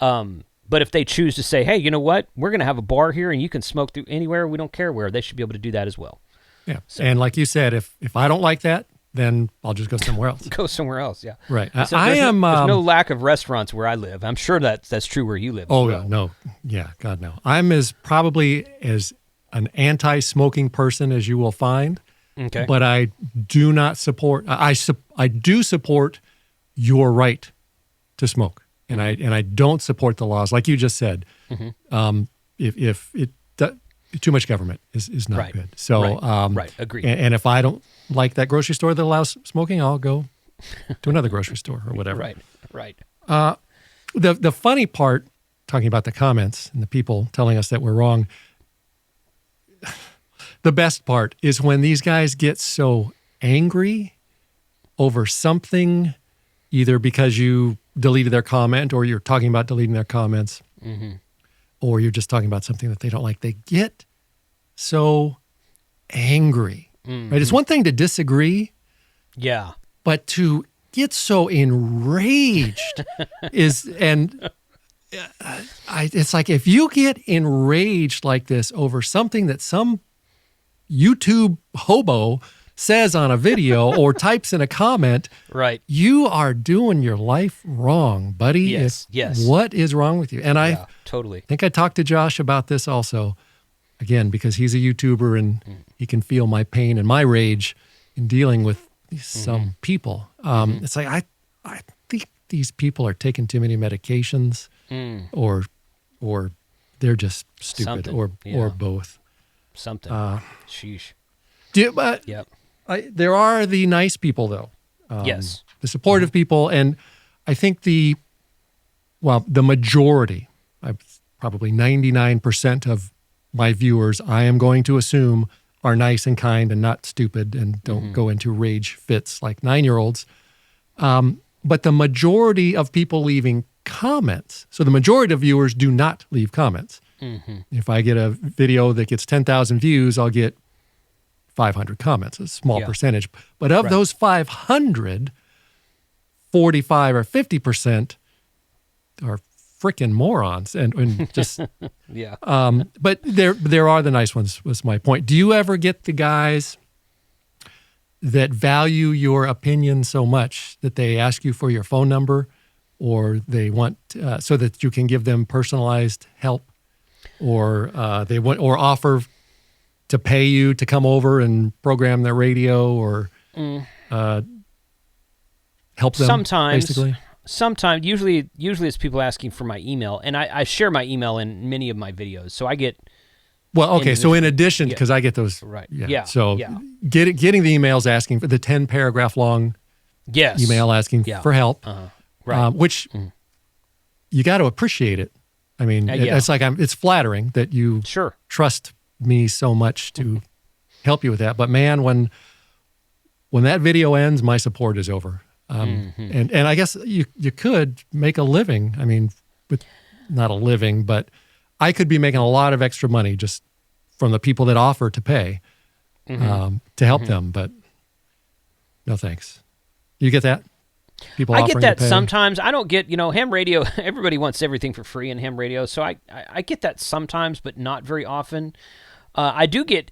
But if they choose to say, hey, you know what? We're going to have a bar here and you can smoke through anywhere. We don't care where. They should be able to do that as well. Yeah. So, and like you said, if I don't like that, then I'll just go somewhere else. Go somewhere else, yeah. Right. So there's no lack of restaurants where I live. I'm sure that's true where you live. Oh, well. No. Yeah, God, no. I'm probably as an anti-smoking person as you will find. Okay. But I do not support, I do support your right to smoke. And I don't support the laws, like you just said. If too much government is not good. So right, agreed. And if I don't like that grocery store that allows smoking, I'll go to another grocery store or whatever. Right. The funny part, talking about the comments and the people telling us that we're wrong, the best part is when these guys get so angry over something, either because you deleted their comment or you're talking about deleting their comments, or you're just talking about something that they don't like. They get so angry, right? It's one thing to disagree. Yeah. But to get so enraged it's like if you get enraged like this over something that some YouTube hobo says on a video or types in a comment, right? You are doing your life wrong, buddy. Yes. What is wrong with you? And I totally think I talked to Josh about this also, again, because he's a YouTuber and he can feel my pain and my rage in dealing with some people. It's like I think these people are taking too many medications, or they're just stupid, or both. Something. Sheesh. Yep. There are the nice people, though. Yes. The supportive people, and I think the majority, probably 99% of my viewers, I am going to assume, are nice and kind and not stupid and don't go into rage fits like 9-year-olds. But the majority of people leaving comments, so the majority of viewers do not leave comments. If I get a video that gets 10,000 views, I'll get 500 comments, a small percentage. But of those 500, 45 or 50% are freaking morons and just Yeah. But there are the nice ones, was my point. Do you ever get the guys that value your opinion so much that they ask you for your phone number, or they want so that you can give them personalized help, or they want or offer to pay you to come over and program their radio, or help them? Sometimes, usually it's people asking for my email, and I share my email in many of my videos, so I get. Well, okay, so in addition, because I get those, right? Getting the emails asking for the 10-paragraph long, email asking for help, right? Which you got to appreciate it. I mean, it's like it's flattering that you trust me so much to help you with that. But man, when that video ends, my support is over. And I guess you could make a living. I mean, with not a living, but I could be making a lot of extra money just from the people that offer to pay to help them. But no thanks. You get that? People I offering get that to pay? sometimes. I don't get, ham radio. Everybody wants everything for free in ham radio, so I get that sometimes, but not very often. I do get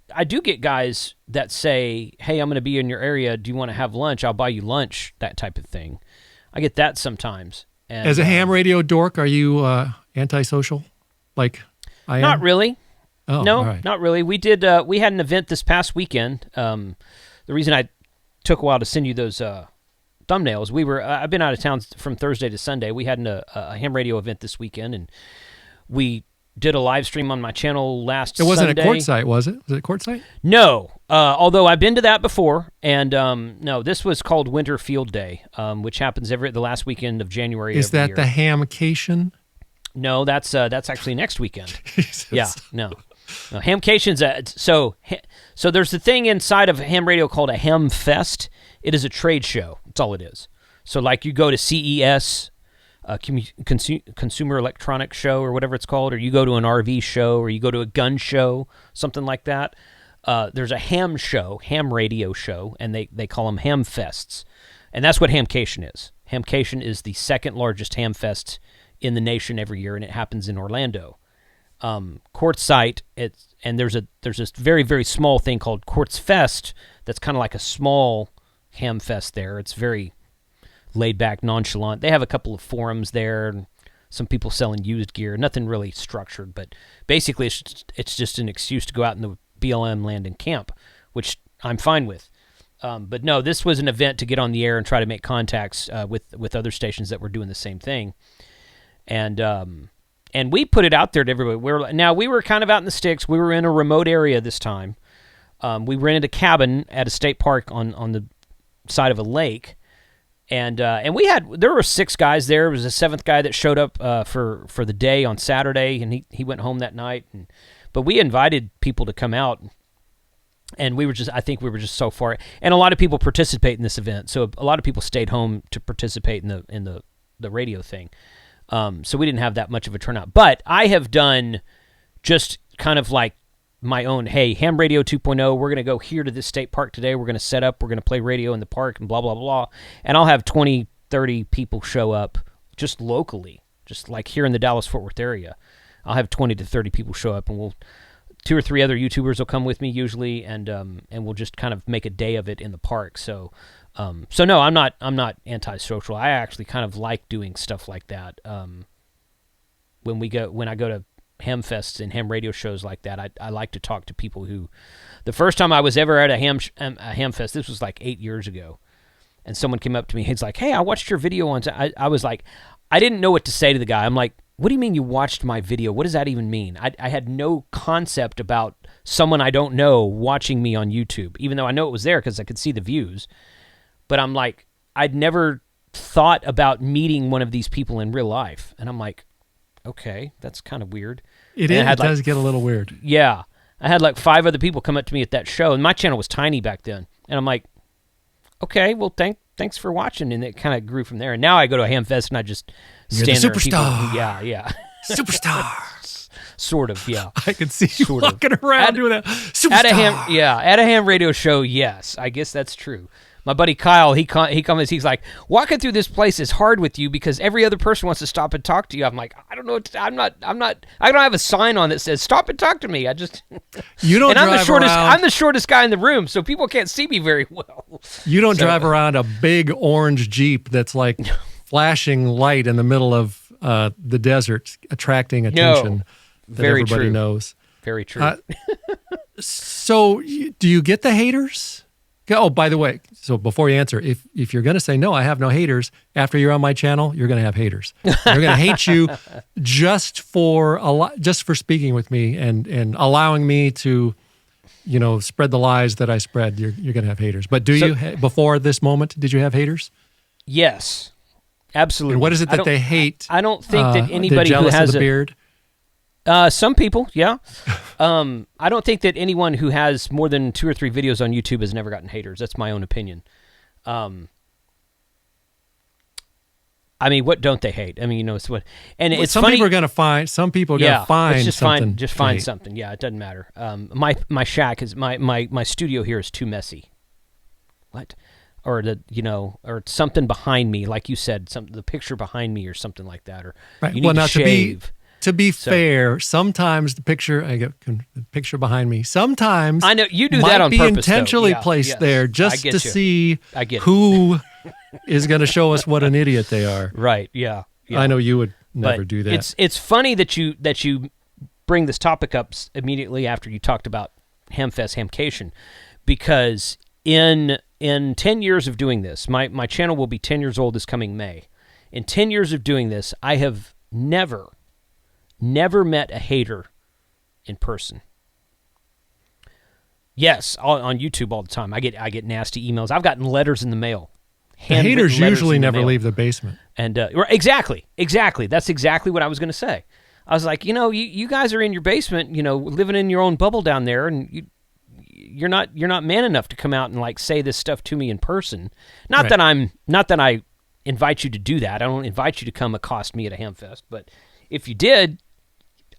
guys that say, "Hey, I'm going to be in your area. Do you want to have lunch? I'll buy you lunch." That type of thing. I get that sometimes. And, as a ham radio dork, are you antisocial? Like I am? Not really. Oh, no, all right. not really. We did. We had an event this past weekend. The reason I took a while to send you those thumbnails, I've been out of town from Thursday to Sunday. We had a ham radio event this weekend, and we did a live stream on my channel last Sunday. It wasn't a Quartzsite, was it? Was it Quartzsite? No. Although I've been to that before, and no, this was called Winter Field Day, which happens the last weekend of January. Is every that year. the Hamcation? No, that's actually next weekend. Jesus. Yeah, no. Hamcation's so there's the thing inside of ham radio called a Hamfest. It is a trade show. That's all it is. So like you go to CES, Consumer Electronics Show or whatever it's called, or you go to an RV show, or you go to a gun show, something like that. There's a ham radio show, and they call them Hamfests. And that's what Hamcation is. Hamcation is the second largest Hamfest in the nation every year, and it happens in Orlando. Quartzsite, and there's this very, very small thing called Quartzfest that's kind of like a small Hamfest there. It's very laid back, nonchalant. They have a couple of forums there, and some people selling used gear. Nothing really structured, but basically it's just an excuse to go out in the BLM land and camp, which I'm fine with. But no, this was an event to get on the air and try to make contacts with other stations that were doing the same thing. And we put it out there to everybody. We were kind of out in the sticks. We were in a remote area this time. We rented a cabin at a state park on the side of a lake, and there were 6 guys there. There was a 7th guy that showed up for the day on Saturday, and he went home that night. But we invited people to come out, and I think we were just so far. And a lot of people participate in this event, so a lot of people stayed home to participate in the radio thing. So we didn't have that much of a turnout. But I have done just kind of like my own, hey, Ham Radio 2.0, we're going to go here to this state park today. We're going to set up. We're going to play radio in the park and blah, blah, blah. And I'll have 20, 30 people show up just locally, just like here in the Dallas-Fort Worth area. I'll have 20 to 30 people show up, and 2 or 3 other YouTubers will come with me usually, and we'll just kind of make a day of it in the park. So no, I'm not antisocial. I actually kind of like doing stuff like that. When I go to Hamfests and ham radio shows like that, I like to talk to people who. The first time I was ever at a Hamfest, this was like 8 years ago, and someone came up to me. He's like, "Hey, I watched your video on." I was like, I didn't know what to say to the guy. I'm like, "What do you mean you watched my video? What does that even mean?" I had no concept about someone I don't know watching me on YouTube, even though I know it was there because I could see the views. But I'm like, I'd never thought about meeting one of these people in real life. And I'm like, okay, that's kind of weird. It does get a little weird. Yeah. I had like 5 other people come up to me at that show, and my channel was tiny back then. And I'm like, okay, well, thanks for watching. And it kind of grew from there. And now I go to a Hamfest and I just stand there. Superstar. Yeah. Superstar. Sort of, yeah. I can see you walking around doing that. Superstar. At a ham radio show, yes. I guess that's true. My buddy Kyle, he comes. He's like, walking through this place is hard with you because every other person wants to stop and talk to you. I'm like, I don't know. I don't have a sign on that says stop and talk to me. I just you don't. And I'm the shortest guy in the room, so people can't see me very well. You don't drive around a big orange Jeep that's like flashing light in the middle of the desert, attracting attention. That very everybody true. knows. Very true. So do you get the haters? Oh, by the way, so before you answer, if you're going to say, no, I have no haters, after you're on my channel, you're going to have haters. They're going to hate you just for speaking with me and allowing me to, spread the lies that I spread. You're going to have haters. But before this moment, did you have haters? Yes, absolutely. And what is it that they hate? I don't think that anybody who has a beard. Some people, yeah. I don't think that anyone who has more than 2 or 3 videos on YouTube has never gotten haters. That's my own opinion. I mean, what don't they hate? I mean, it's what, and it's some funny. People are going to find. Some people are going to find something. Just find something. Yeah, it doesn't matter. My shack is my studio here is too messy. What? Or or something behind me, like you said, the picture behind me, or something like that, or right. You need to shave. To be fair, sometimes the picture behind me. Sometimes I know you do that on purpose. Might be intentionally placed there just to see who is going to show us what an idiot they are. Right? Yeah. I know you would never do that. It's funny that you bring this topic up immediately after you talked about Hamcation, because in 10 years of doing this, my channel will be 10 years old this coming May. In 10 years of doing this, I have never met a hater in person. Yes, on YouTube all the time. I get nasty emails. I've gotten letters in the mail. The haters usually never leave the basement. And exactly. That's exactly what I was going to say. I was like, you guys are in your basement, living in your own bubble down there, and you're not man enough to come out and like say this stuff to me in person. Not that I invite you to do that. I don't invite you to come accost me at a Hamfest, but if you did,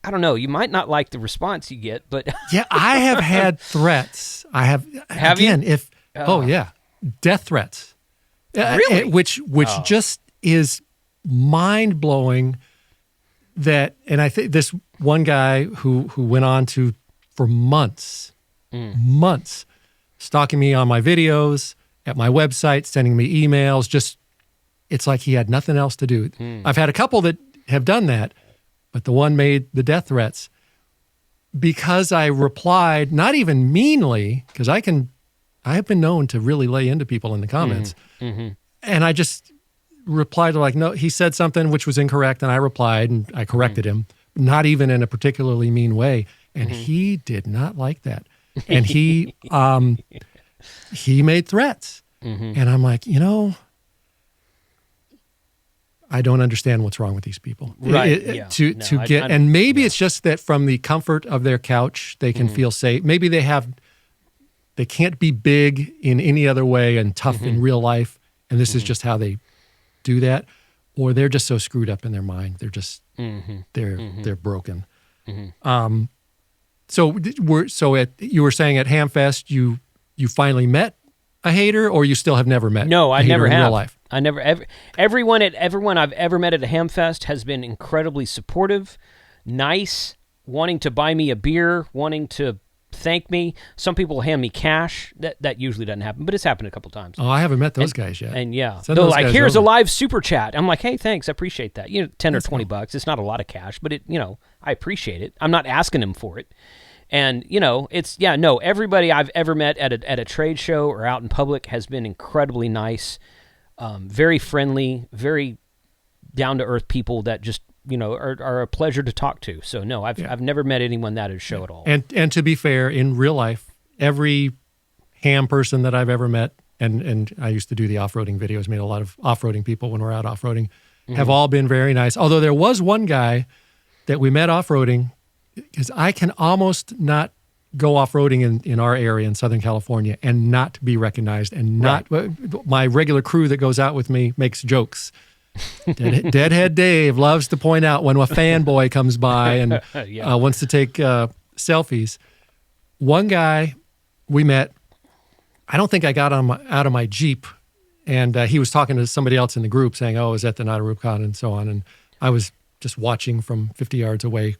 I don't know, you might not like the response you get, but yeah, I have had threats. I have again, you? Death threats. Really? Which just is mind blowing. And I think this one guy who went on to for months, stalking me on my videos, at my website, sending me emails. It's like he had nothing else to do. I've had a couple that have done that, but the one made the death threats because I replied, not even meanly, because I have been known to really lay into people in the comments. And I just replied to no, he said something which was incorrect, and I replied and I corrected him, not even in a particularly mean way. And he did not like that. And he made threats. And I'm like, I don't understand what's wrong with these people. Right. And maybe it's just that from the comfort of their couch, they can feel safe. Maybe they can't be big in any other way and tough in real life. And this is just how they do that. Or they're just so screwed up in their mind. They're just, they're broken. So you were saying at Hamfest, you finally met a hater, or you still have never met? No, I never have. In real life? I never. Everyone I've ever met at a Hamfest has been incredibly supportive, nice, wanting to buy me a beer, wanting to thank me. Some people hand me cash. That usually doesn't happen, but it's happened a couple times. Oh, I haven't met those guys yet. And they're like, "Here's a live super chat." I'm like, "Hey, thanks, I appreciate that." $10 or $20. It's not a lot of cash, but I appreciate it. I'm not asking them for it. And, everybody I've ever met at a trade show or out in public has been incredibly nice, very friendly, very down-to-earth people that just, are a pleasure to talk to. So, no, I've never met anyone that at a show at all. And to be fair, in real life, every ham person that I've ever met, and I used to do the off-roading videos, made a lot of off-roading people when we're out off-roading, have all been very nice. Although there was one guy that we met off-roading, because I can almost not go off-roading in our area in Southern California and not be recognized, and my regular crew that goes out with me makes jokes. Deadhead Dave loves to point out when a fanboy comes by and wants to take selfies. One guy we met, I don't think I got out of my Jeep, and he was talking to somebody else in the group saying, "Oh, is that the NotARubicon?" and so on. And I was just watching from 50 yards away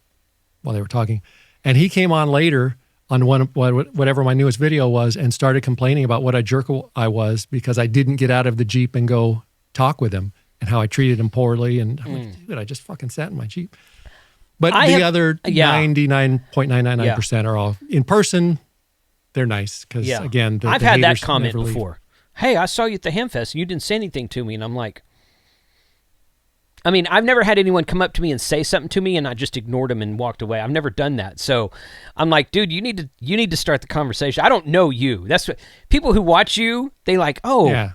while they were talking. And he came on later on whatever my newest video was and started complaining about what a jerk I was because I didn't get out of the Jeep and go talk with him and how I treated him poorly. And I'm like, dude, I just fucking sat in my Jeep. But other 99.999% are all in person. They're nice because, again, I've had that comment before. Hey, I saw you at the Hamfest and you didn't say anything to me. And I'm like, I mean, I've never had anyone come up to me and say something to me and I just ignored them and walked away. I've never done that. So I'm like, dude, you need to start the conversation. I don't know you. That's what people who watch you, they like, oh, yeah,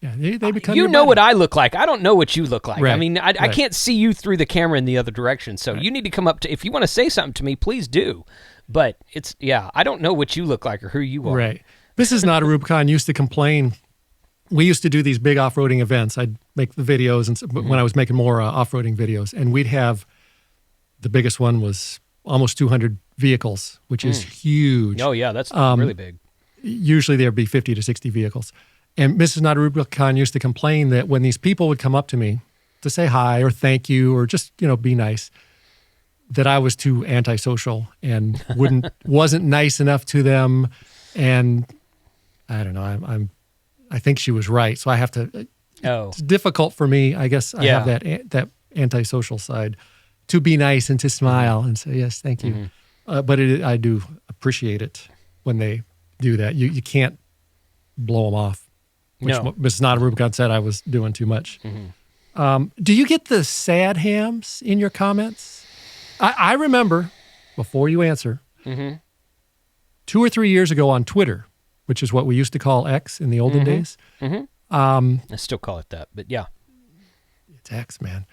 they become. You know buddy. what I look like. I don't know what you look like. Right. I mean, I can't see you through the camera in the other direction. So you need to come up to, if you want to say something to me, please do. But I don't know what you look like or who you are. Right. This is NotARubicon used to complain. We used to do these big off-roading events. I'd make the videos and when I was making more off-roading videos, and we'd have, the biggest one was almost 200 vehicles, which is huge. Oh yeah, that's really big. Usually there'd be 50 to 60 vehicles. And Mrs. NotARubicon used to complain that when these people would come up to me to say hi or thank you or just, be nice, that I was too antisocial and wasn't nice enough to them. And I don't know, I think she was right. So I have to, it's difficult for me. I guess I have that antisocial side to be nice and to smile and say, yes, thank you. But I do appreciate it when they do that. You can't blow them off, which Mrs. NotARubicon said I was doing too much. Do you get the sad hams in your comments? I remember, before you answer, 2 or 3 years ago on Twitter, which is what we used to call X in the olden days. I still call it that, but yeah. It's X, man.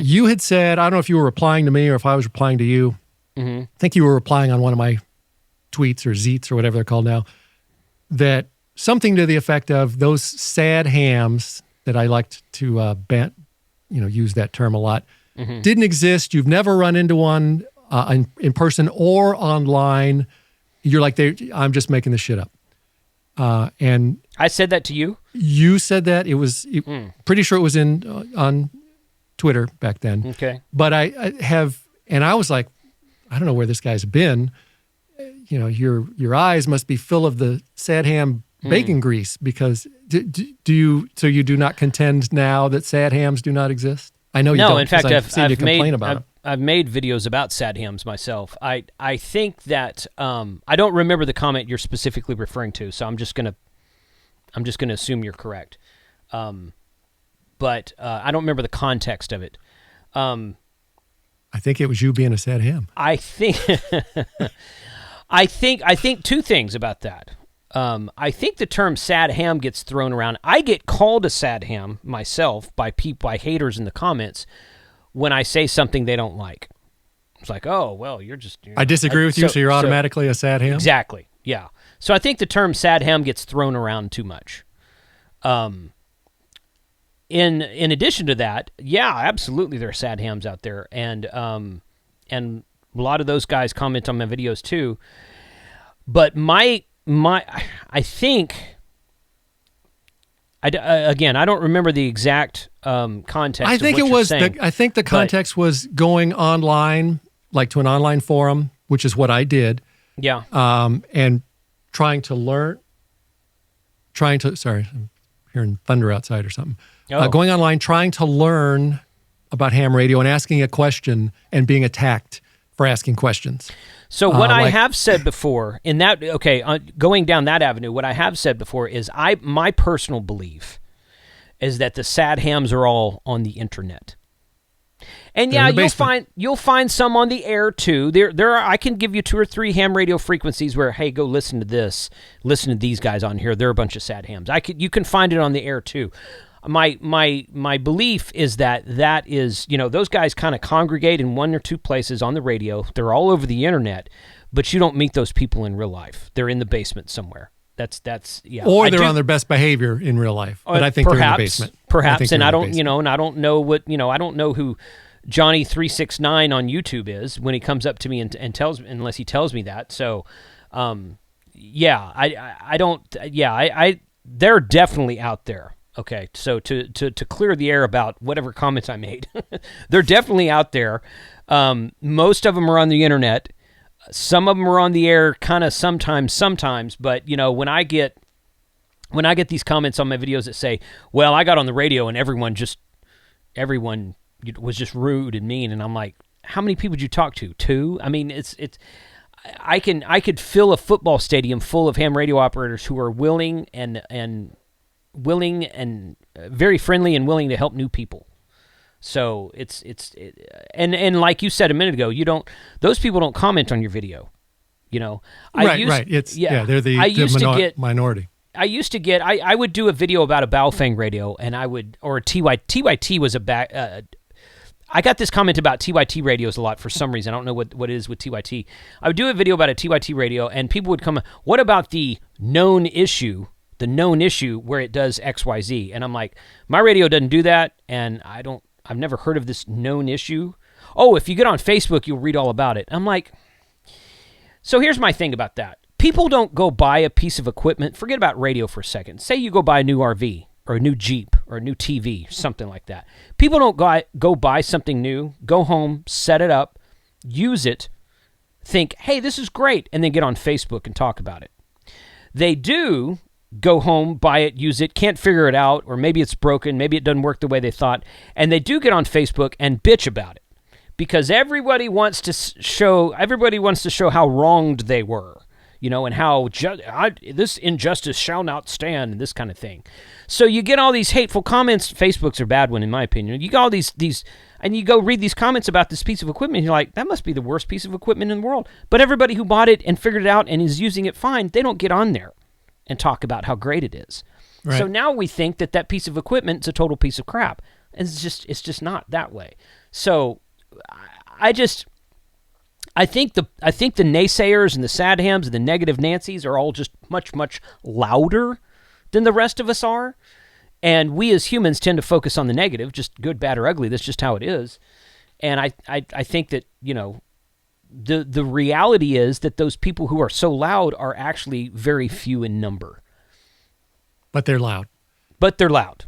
You had said, I don't know if you were replying to me or if I was replying to you. I think you were replying on one of my tweets or zeets or whatever they're called now, that something to the effect of those sad hams that I liked to use that term a lot, didn't exist. You've never run into one in person or online. You're like, I'm just making this shit up. And I said that to you? You said that. It was pretty sure it was on Twitter back then. Okay. But I have, and I was like, I don't know where this guy's been. Your eyes must be full of the sad ham bacon grease because you do not contend now that sad hams do not exist? I know you don't. No, in fact, I've seen you complain about them. I've made videos about sad hams myself. I think that I don't remember the comment you're specifically referring to, so I'm just gonna assume you're correct. But I don't remember the context of it. I think it was you being a sad ham. I think I think two things about that. I think the term sad ham gets thrown around. I get called a sad ham myself by haters in the comments when I say something they don't like. It's like, oh, well, I disagree with you, so you're automatically a sad ham? Exactly, yeah. So I think the term sad ham gets thrown around too much. In addition to that, yeah, absolutely there are sad hams out there, and a lot of those guys comment on my videos too. But I think, again, I don't remember the exact context. I think of what it was. you're saying, I think the context was going online, like to an online forum, which is what I did. Yeah. And trying to learn. Sorry, I'm hearing thunder outside or something. Going online, trying to learn about ham radio and asking a question and being attacked for asking questions. So what I have said before in that, going down that avenue, what I have said before is my personal belief is that the sad hams are all on the internet. And yeah, you'll find some on the air too. There are, I can give you 2 or 3 ham radio frequencies where, hey, go listen to this, listen to these guys on here. They're a bunch of sad hams. You can find it on the air too. My belief is that is, those guys kind of congregate in 1 or 2 places on the radio. They're all over the internet, but you don't meet those people in real life. They're in the basement somewhere. That's yeah. Or they're on their best behavior in real life. But I think they're in the basement. Perhaps, and I don't, and I don't know I don't know who Johnny369 on YouTube is when he comes up to me and tells, unless he tells me that. So, I don't. I they're definitely out there. Okay, so to clear the air about whatever comments I made, they're definitely out there. Most of them are on the internet. Some of them are on the air, kind of sometimes. But when I get these comments on my videos that say, "Well, I got on the radio and everyone was just rude and mean," and I'm like, "How many people did you talk to? 2?" I mean, it's. I could fill a football stadium full of ham radio operators who are willing and very friendly and willing to help new people. So and like you said a minute ago, those people don't comment on your video. Right. They're the minority. I would do a video about a Baofeng radio, and TYT was I got this comment about TYT radios a lot for some reason. I don't know what it is with TYT. I would do a video about a TYT radio, and people would come, what about the known issue where it does XYZ? And I'm like, my radio doesn't do that, and I've never heard of this known issue. Oh, if you get on Facebook, you'll read all about it. I'm like, so here's my thing about that. People don't go buy a piece of equipment. Forget about radio for a second. Say you go buy a new RV or a new Jeep or a new TV, something like that. People don't go buy something new, go home, set it up, use it, think, hey, this is great, and then get on Facebook and talk about it. They do go home, buy it, use it, can't figure it out, or maybe it's broken, maybe it doesn't work the way they thought, and they do get on Facebook and bitch about it because everybody wants to show how wronged they were. And how this injustice shall not stand, and this kind of thing. So you get all these hateful comments. Facebook's a bad one, in my opinion. You get all these, and you go read these comments about this piece of equipment, and you're like, that must be the worst piece of equipment in the world. But everybody who bought it and figured it out and is using it fine, they don't get on there and talk about how great it is. Right. So now we think that piece of equipment is a total piece of crap, and it's just not that way. So I think the naysayers and the sad hams and the negative Nancys are all just much, much louder than the rest of us are. And we as humans tend to focus on the negative, just good, bad, or ugly. That's just how it is. And I think that, the reality is that those people who are so loud are actually very few in number. But they're loud.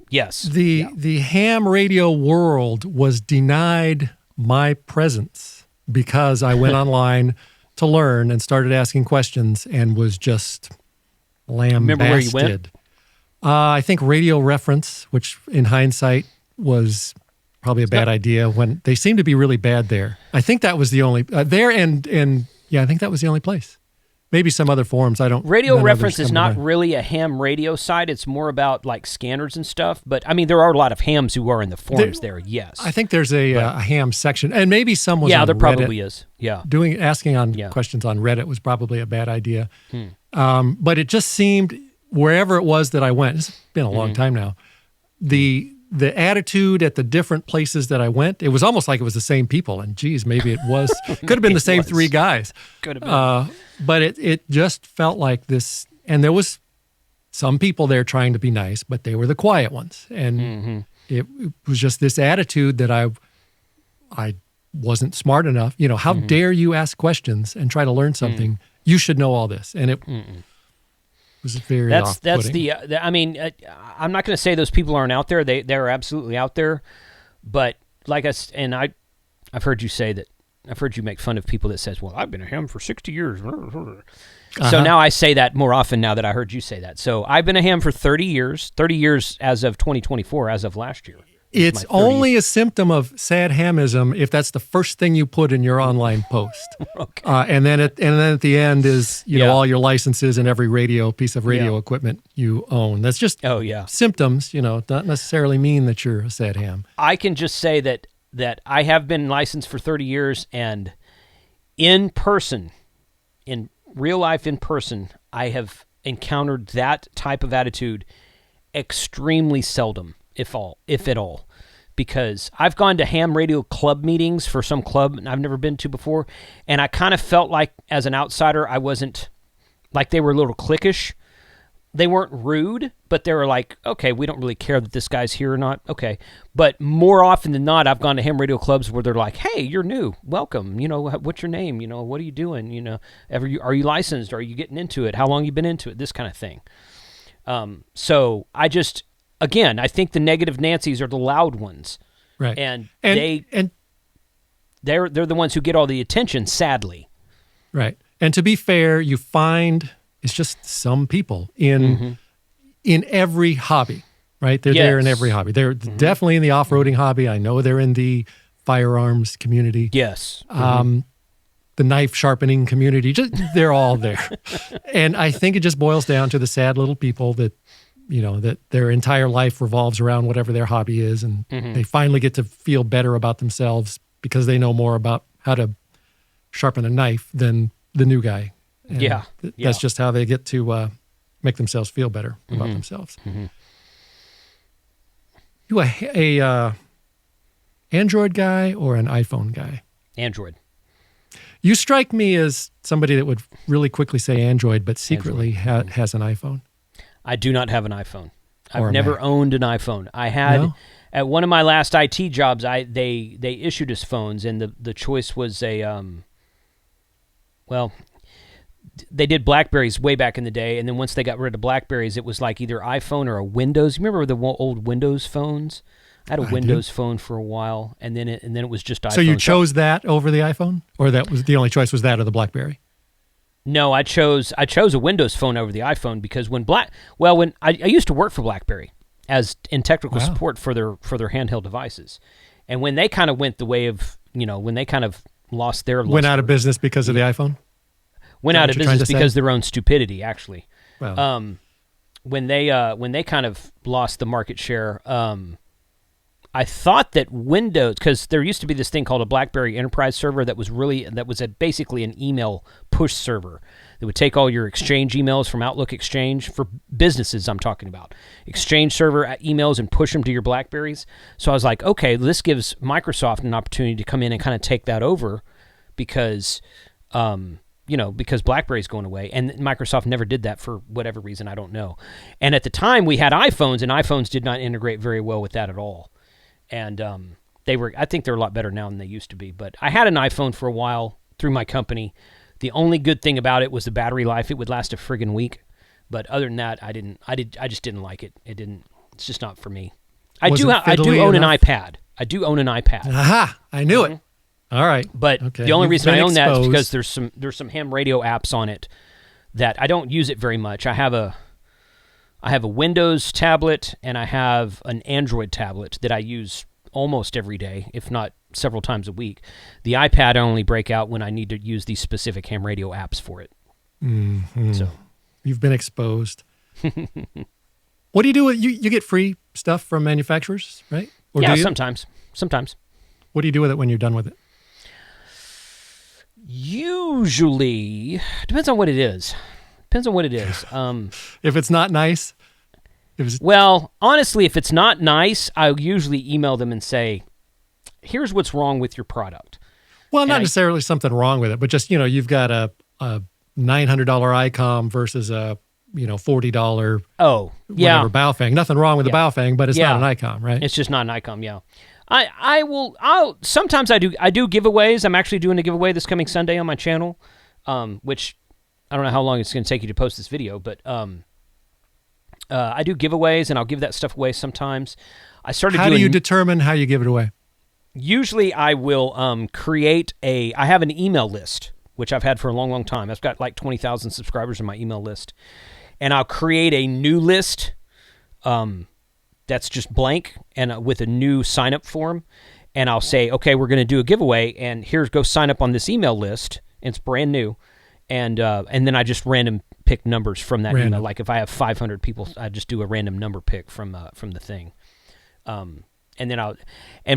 Yes. The ham radio world was denied my presence because I went online to learn and started asking questions and was just lambasted. Remember where you went? I think Radio Reference, which in hindsight was probably a bad idea when they seemed to be really bad there. I think that was the only I think that was the only place. Maybe some other forums. Radio Reference is not really a ham radio site. It's more about like scanners and stuff. But I mean, there are a lot of hams who are in the forums there. Yes, I think there's a ham section, and maybe some was. Yeah, on there Reddit. Probably is. Yeah, asking questions on Reddit was probably a bad idea. But it just seemed wherever it was that I went. It's been a long time now. The attitude at the different places that I went, it was almost like it was the same people. And geez, maybe it was. Could have been the same 3 guys. Could have been. But it just felt like this. And there was some people there trying to be nice, but they were the quiet ones. And it was just this attitude that I wasn't smart enough. How dare you ask questions and try to learn something? You should know all this. And it was very off-putting. I'm not going to say those people aren't out there. They're absolutely out there. But I've heard you say that. I've heard you make fun of people that says, well, I've been a ham for 60 years. So now I say that more often now that I heard you say that. So I've been a ham for 30 years as of 2024, as of last year. It's only a symptom of sad hamism if that's the first thing you put in your online post. Okay. And then at the end is all your licenses and every piece of radio equipment you own. That's just symptoms. Not necessarily mean that you're a sad ham. I can just say that I have been licensed for 30 years, and in real life, I have encountered that type of attitude extremely seldom. If at all, because I've gone to ham radio club meetings for some club I've never been to before, and I kind of felt like as an outsider I wasn't, like they were a little cliquish, they weren't rude, but they were like, okay, we don't really care that this guy's here or not. Okay. But more often than not, I've gone to ham radio clubs where they're like, hey, you're new. Welcome. What's your name? What are you doing? Are you licensed? Are you getting into it? How long you been into it? This kind of thing. So I just, again, I think the negative Nancys are the loud ones. Right. And they're the ones who get all the attention, sadly. Right. And to be fair, you find it's just some people in every hobby, right? They're there in every hobby. They're definitely in the off-roading hobby. I know they're in the firearms community. Yes. The knife sharpening community. They're all there. And I think it just boils down to the sad little people that, that their entire life revolves around whatever their hobby is. And they finally get to feel better about themselves because they know more about how to sharpen a knife than the new guy. And that's just how they get to make themselves feel better about themselves. You a Android guy or an iPhone guy? Android. You strike me as somebody that would really quickly say Android, but secretly has an iPhone. I do not have an iPhone. I've never owned an iPhone. I had at one of my last IT jobs. They issued us phones, and the choice was a they did BlackBerries way back in the day, and then once they got rid of BlackBerries, it was like either iPhone or a Windows. You remember the old Windows phones? I had a Windows phone for a while, and then it was just iPhone. So you chose that over the iPhone, or that was the only choice was that or the BlackBerry? No, I chose a Windows phone over the iPhone because when I used to work for BlackBerry as in technical support for their handheld devices, and when they kind of went the way of when they kind of lost their went out of business because of the iPhone. Went out of business because of their own stupidity, actually. Well. When they kind of lost the market share, I thought that Windows, because there used to be this thing called a BlackBerry Enterprise server that was basically an email push server that would take all your Exchange emails from Outlook Exchange for businesses. I'm talking about Exchange server emails and push them to your BlackBerries. So I was like, okay, this gives Microsoft an opportunity to come in and kind of take that over because BlackBerry's going away, and Microsoft never did that for whatever reason, I don't know. And at the time, we had iPhones, and iPhones did not integrate very well with that at all. And I think they're a lot better now than they used to be. But I had an iPhone for a while through my company. The only good thing about it was the battery life. It would last a friggin' week. But other than that, I just didn't like it. It's just not for me. I do own an iPad. I do own an iPad. Aha! I knew it. All right. But the only reason I own that is because there's some ham radio apps on it that I don't use it very much. I have a Windows tablet and I have an Android tablet that I use almost every day, if not several times a week. The iPad I only break out when I need to use these specific ham radio apps for it. Mm-hmm. So you've been exposed. What do you do with you get free stuff from manufacturers, right? Or yeah, do you? Sometimes. What do you do with it when you're done with it? Usually, depends on what it is. If it's not nice? Well, honestly, if it's not nice, I'll usually email them and say, here's what's wrong with your product. Well, not necessarily something wrong with it, but just, you've got a $900 ICOM versus a, $40 whatever Baofeng. Nothing wrong with the Baofeng, but it's not an ICOM, right? It's just not an ICOM, yeah. Sometimes I do giveaways. I'm actually doing a giveaway this coming Sunday on my channel, which I don't know how long it's going to take you to post this video, but I do giveaways, and I'll give that stuff away sometimes. How do you determine how you give it away? Usually I will I have an email list, which I've had for a long, long time. I've got like 20,000 subscribers in my email list. And I'll create a new list that's just blank and with a new sign-up form. And I'll say, okay, we're going to do a giveaway, and go sign up on this email list. It's brand new. And then I just random pick numbers from that email. Like if I have 500 people, I just do a random number pick from the thing. And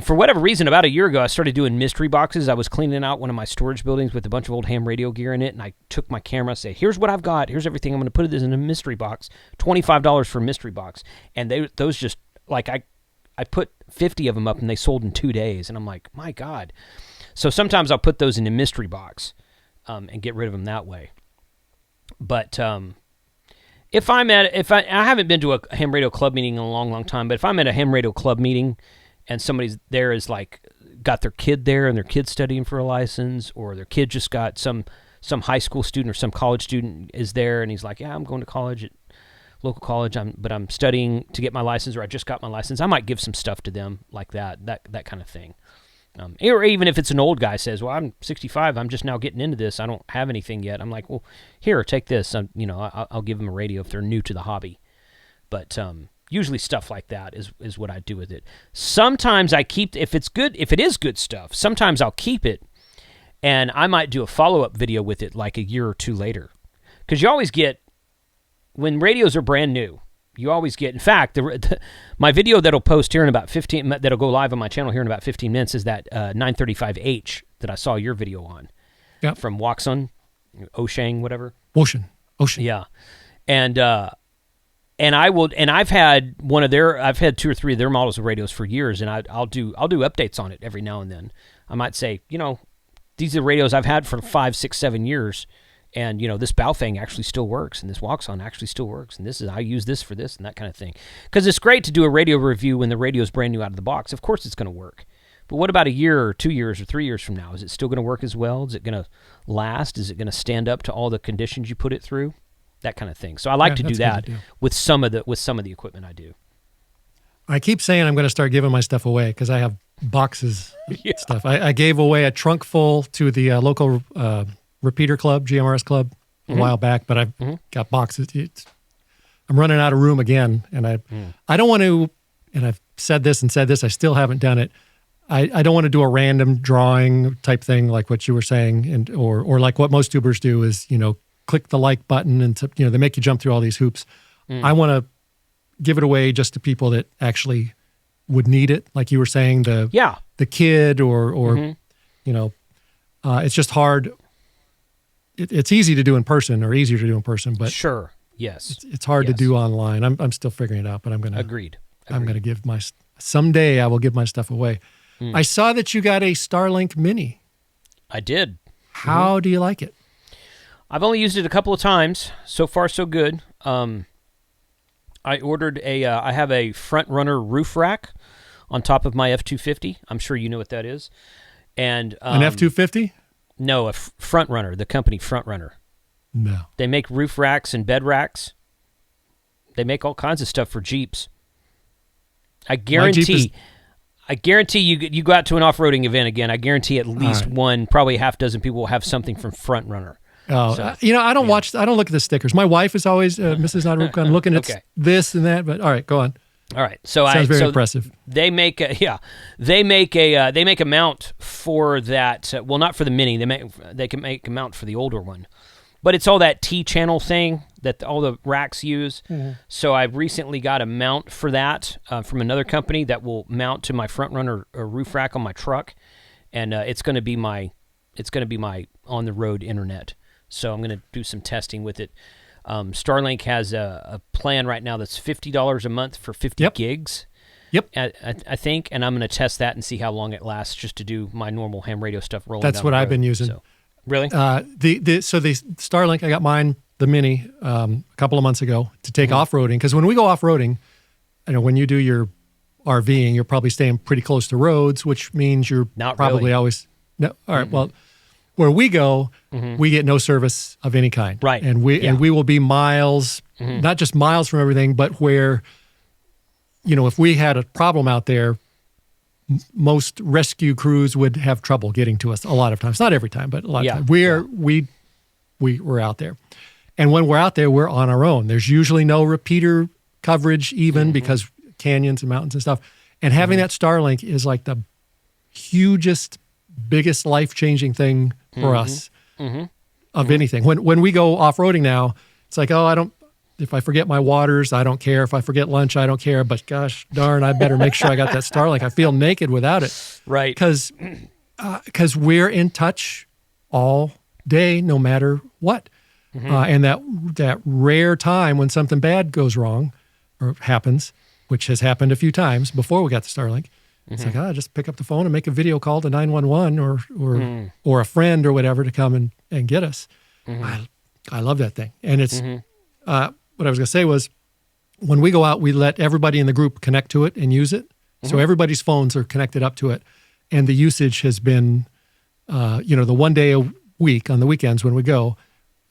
for whatever reason, about a year ago, I started doing mystery boxes. I was cleaning out one of my storage buildings with a bunch of old ham radio gear in it, and I took my camera, say, here's what I've got, here's everything. I'm going to put it in a mystery box. $25 for a mystery box. And those just like I put 50 of them up, and they sold in 2 days. And I'm like, my God. So sometimes I'll put those in a mystery box. And get rid of them that way. But if I haven't been to a ham radio club meeting in a long, long time, but if I'm at a ham radio club meeting and somebody's there is like got their kid there and their kid's studying for a license, or their kid just got some high school student or some college student is there and he's like, yeah, I'm going to college at local college, but I'm studying to get my license, or I just got my license, I might give some stuff to them like that kind of thing. Or even if it's an old guy says, well, I'm 65, I'm just now getting into this, I don't have anything yet. I'm like, well, here, take this. I'll give them a radio if they're new to the hobby. But usually stuff like that is what I do with it. Sometimes I keep, if it is good stuff, sometimes I'll keep it, and I might do a follow-up video with it like a year or two later. Because you always get, when radios are brand new, you always get, in fact, my video that'll post here in about 15, that'll go live on my channel here in about 15 minutes is that 935H that I saw your video on. Yep. From Waxon, Oshang, whatever. Ocean. Yeah. And I've had I've had 2 or 3 of their models of radios for years, and I'll do updates on it every now and then. I might say, these are radios I've had for 5, 6, 7 years. And, this Baofeng actually still works, and this Waxon actually still works, and I use this for this and that kind of thing. Because it's great to do a radio review when the radio is brand new out of the box. Of course it's going to work. But what about a year or 2 years or 3 years from now? Is it still going to work as well? Is it going to last? Is it going to stand up to all the conditions you put it through? That kind of thing. So I like to do that with some of the equipment I do. I keep saying I'm going to start giving my stuff away because I have boxes of stuff. I gave away a trunk full to the local repeater club, GMRS club, a while back, but I've got boxes. I'm running out of room again, and I don't want to, and I've said this, I still haven't done it. I don't want to do a random drawing type thing like what you were saying, or like what most tubers do is, click the like button and, they make you jump through all these hoops. I want to give it away just to people that actually would need it, like you were saying, the kid or it's just hard. It's easy to do in person, or easier to do in person, but sure, yes, it's hard to do online. I'm still figuring it out, but I'm gonna agreed. I'm gonna give someday I will give my stuff away. I saw that you got a Starlink Mini. I did. How do you like it? I've only used it a couple of times. So far, so good. I ordered I have a front runner roof rack on top of my F250. I'm sure you know what that is. And an F250. No, a Front Runner, the company Front Runner. No. They make roof racks and bed racks. They make all kinds of stuff for Jeeps. I guarantee you go out to an off-roading event again, I guarantee at least one, probably half dozen people will have something from Front Runner. Oh, so, I don't watch, I don't look at the stickers. My wife is always, Mrs. NotARubicon, looking at this and that, but all right, go on. All right, so sounds very impressive. They make a mount for that. Well, not for the Mini. They can make a mount for the older one, but it's all that T-channel thing that all the racks use. So I recently got a mount for that from another company that will mount to my Front Runner roof rack on my truck, and it's going to be my on the road internet. So I'm going to do some testing with it. Starlink has a plan right now that's $50 a month for 50 gigs. Yep. I think, and I'm going to test that and see how long it lasts just to do my normal ham radio stuff rolling That's down what the road. I've been using. So, really? The Starlink, I got mine, the Mini, a couple of months ago to take off-roading. Because when we go off-roading, when you do your RVing, you're probably staying pretty close to roads, which means you're always... No, all right, well... Where we go, we get no service of any kind. Right. And we will be miles, not just miles from everything, but where, if we had a problem out there, most rescue crews would have trouble getting to us a lot of times. Not every time, but a lot of times. We're out there. And when we're out there, we're on our own. There's usually no repeater coverage even because canyons and mountains and stuff. And having that Starlink is like the hugest, biggest life-changing thing for us of anything. When we go off-roading now, it's like, if I forget my waters, I don't care. If I forget lunch, I don't care. But gosh darn, I better make sure I got that Starlink. I feel naked without it. Right. Because we're in touch all day, no matter what. And that rare time when something bad goes wrong or happens, which has happened a few times before we got the Starlink, it's like, just pick up the phone and make a video call to 911 or a friend or whatever to come and get us. I love that thing. And it's what I was going to say was, when we go out, we let everybody in the group connect to it and use it. So everybody's phones are connected up to it. And the usage has been, the 1 day a week on the weekends when we go,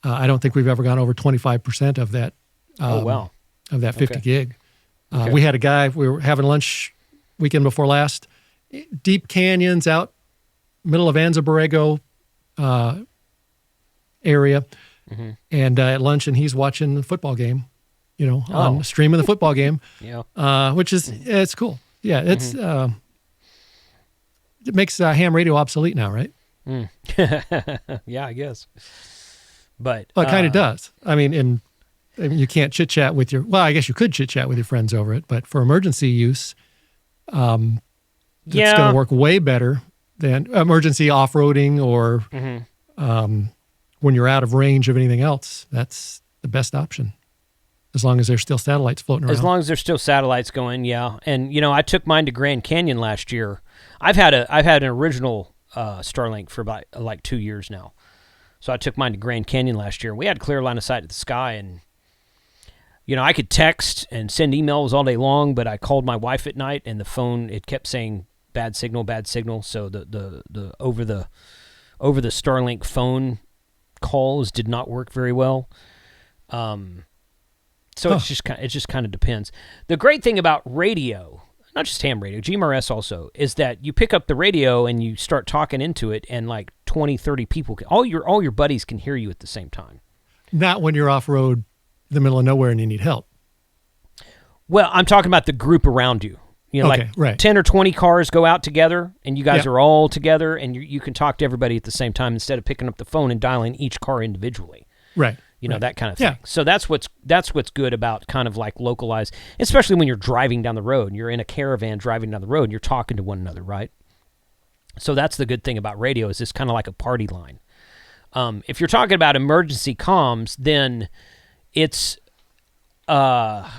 I don't think we've ever gone over 25% of that. Of that 50 gig. We had a guy, we were having lunch weekend before last, deep canyons out middle of Anza Borrego area. And at lunch, and he's watching the football game, streaming the football game, which is, it's cool. Yeah, it's it makes ham radio obsolete now, right? Yeah, I guess. But well, it kind of does. I mean, you can't chit chat with I guess you could chit chat with your friends over it, but for emergency use, it's going to work way better than emergency off-roading or when you're out of range of anything else. That's the best option. As long as there's still satellites floating around. As long as there's still satellites going, yeah. And I took mine to Grand Canyon last year. I've had an original Starlink for about like 2 years now. So I took mine to Grand Canyon last year. We had clear line of sight at the sky, and I could text and send emails all day long, but I called my wife at night, and the phone, it kept saying bad signal. So the over the Starlink phone calls did not work very well. So it just kind of depends. The great thing about radio, not just ham radio, GMRS also, is that you pick up the radio and you start talking into it, and like 20, 30 people, all your buddies can hear you at the same time. Not when you're off-road in the middle of nowhere and you need help. Well, I'm talking about the group around you. Right. 10 or 20 cars go out together, and you guys are all together, and you can talk to everybody at the same time instead of picking up the phone and dialing each car individually. Right. That kind of thing. Yeah. So that's what's good about kind of like localized, especially when you're driving down the road and you're in a caravan driving down the road and you're talking to one another, right? So that's the good thing about radio, is it's kind of like a party line. If you're talking about emergency comms, then it's, I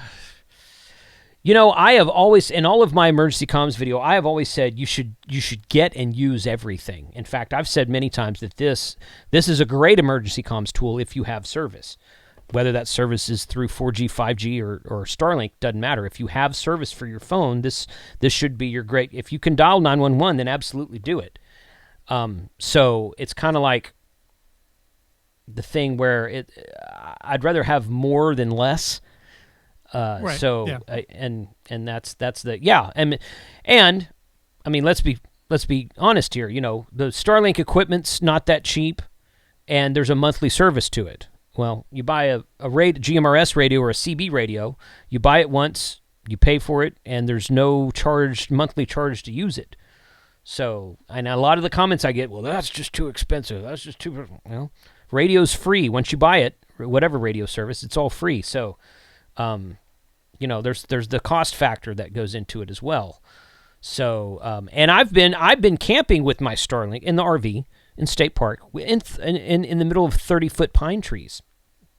have always, in all of my emergency comms video, I have always said you should get and use everything. In fact, I've said many times that this is a great emergency comms tool if you have service. Whether that service is through 4G, 5G, or Starlink, doesn't matter. If you have service for your phone, this should be your great. If you can dial 911, then absolutely do it. So it's kind of like the thing where I'd rather have more than less. Right. So yeah. And that's the and I mean, let's be honest here. The Starlink equipment's not that cheap, and there's a monthly service to it. Well, you buy a GMRS radio or a CB radio, you buy it once, you pay for it, and there's no monthly charge to use it. So, and a lot of the comments I get, well, that's just too expensive. That's just too. Radio's free once you buy it. Whatever radio service, it's all free. So. There's the cost factor that goes into it as well. So, and I've been camping with my Starlink in the RV in State Park in the middle of 30-foot pine trees.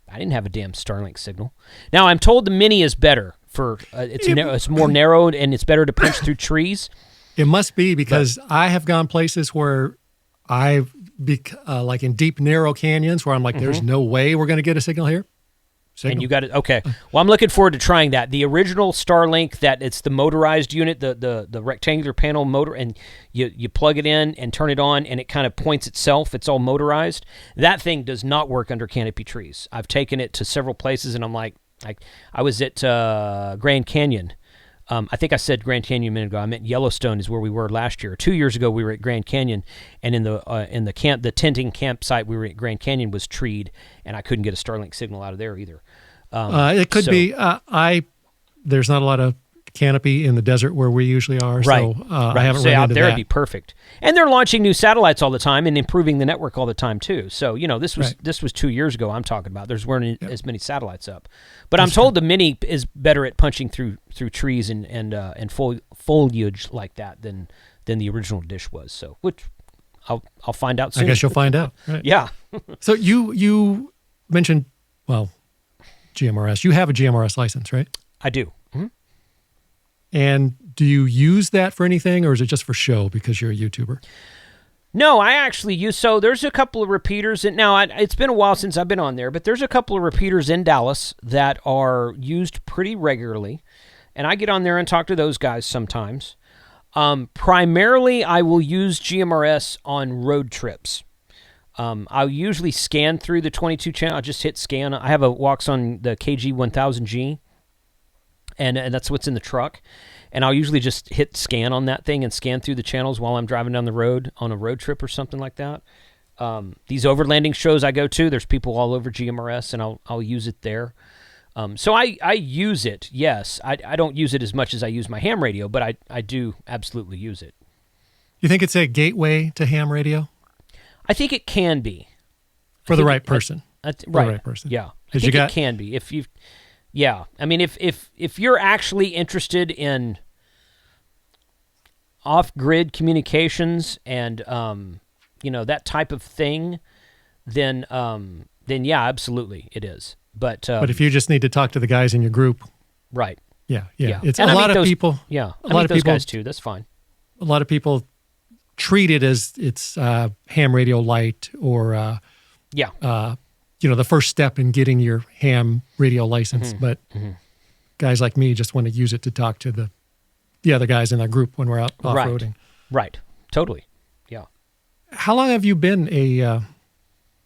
I didn't have a damn Starlink signal. Now I'm told the Mini is better for it's more narrowed and it's better to punch through trees. It must be, because I have gone places where I've like in deep narrow canyons where I'm like, there's no way we're going to get a signal here. And you got it. Okay. Well, I'm looking forward to trying that. The original Starlink, that it's the motorized unit, the rectangular panel motor, and you plug it in and turn it on, and it kind of points itself. It's all motorized. That thing does not work under canopy trees. I've taken it to several places, and I'm like I was at Grand Canyon. I think I said Grand Canyon a minute ago. I meant Yellowstone is where we were last year. 2 years ago, we were at Grand Canyon, and in the tenting campsite we were at Grand Canyon was treed, and I couldn't get a Starlink signal out of there either. It could be. There's not a lot of canopy in the desert where we usually are, right. So I haven't run out into there that. It'd be perfect. And they're launching new satellites all the time and improving the network all the time too. So this was 2 years ago. I'm talking about. There's weren't as many satellites up, but I'm told the Mini is better at punching through trees and foliage like that than the original dish was. So which I'll find out soon. I guess you'll find out. Right. Yeah. So you mentioned GMRS. You have a GMRS license, right? I do. Mm-hmm. And do you use that for anything, or is it just for show because you're a YouTuber? No, I actually use, so there's a couple of repeaters, and now it's been a while since I've been on there, but there's a couple of repeaters in Dallas that are used pretty regularly, and I get on there and talk to those guys sometimes. Primarily, I will use GMRS on road trips. I'll usually scan through the 22 channel. I'll just hit scan. I have a Walks on the KG1000G, and that's what's in the truck. And I'll usually just hit scan on that thing and scan through the channels while I'm driving down the road on a road trip or something like that. These overlanding shows I go to, there's people all over GMRS, and I'll use it there. So I use it, yes. I don't use it as much as I use my ham radio, but I do absolutely use it. You think it's a gateway to ham radio? I think it can be. For the right person. Right. For the right person. Yeah. I think it can be. Yeah. I mean, if you're actually interested in off-grid communications and, that type of thing, then yeah, absolutely it is. But if you just need to talk to the guys in your group. Right. Yeah. It's and a lot of people. Yeah. A lot of those people, guys too. That's fine. A lot of people treat it as it's ham radio light or the first step in getting your ham radio license. But guys like me just want to use it to talk to the other guys in our group when we're out off-roading. Right. Totally. Yeah. How long have you been a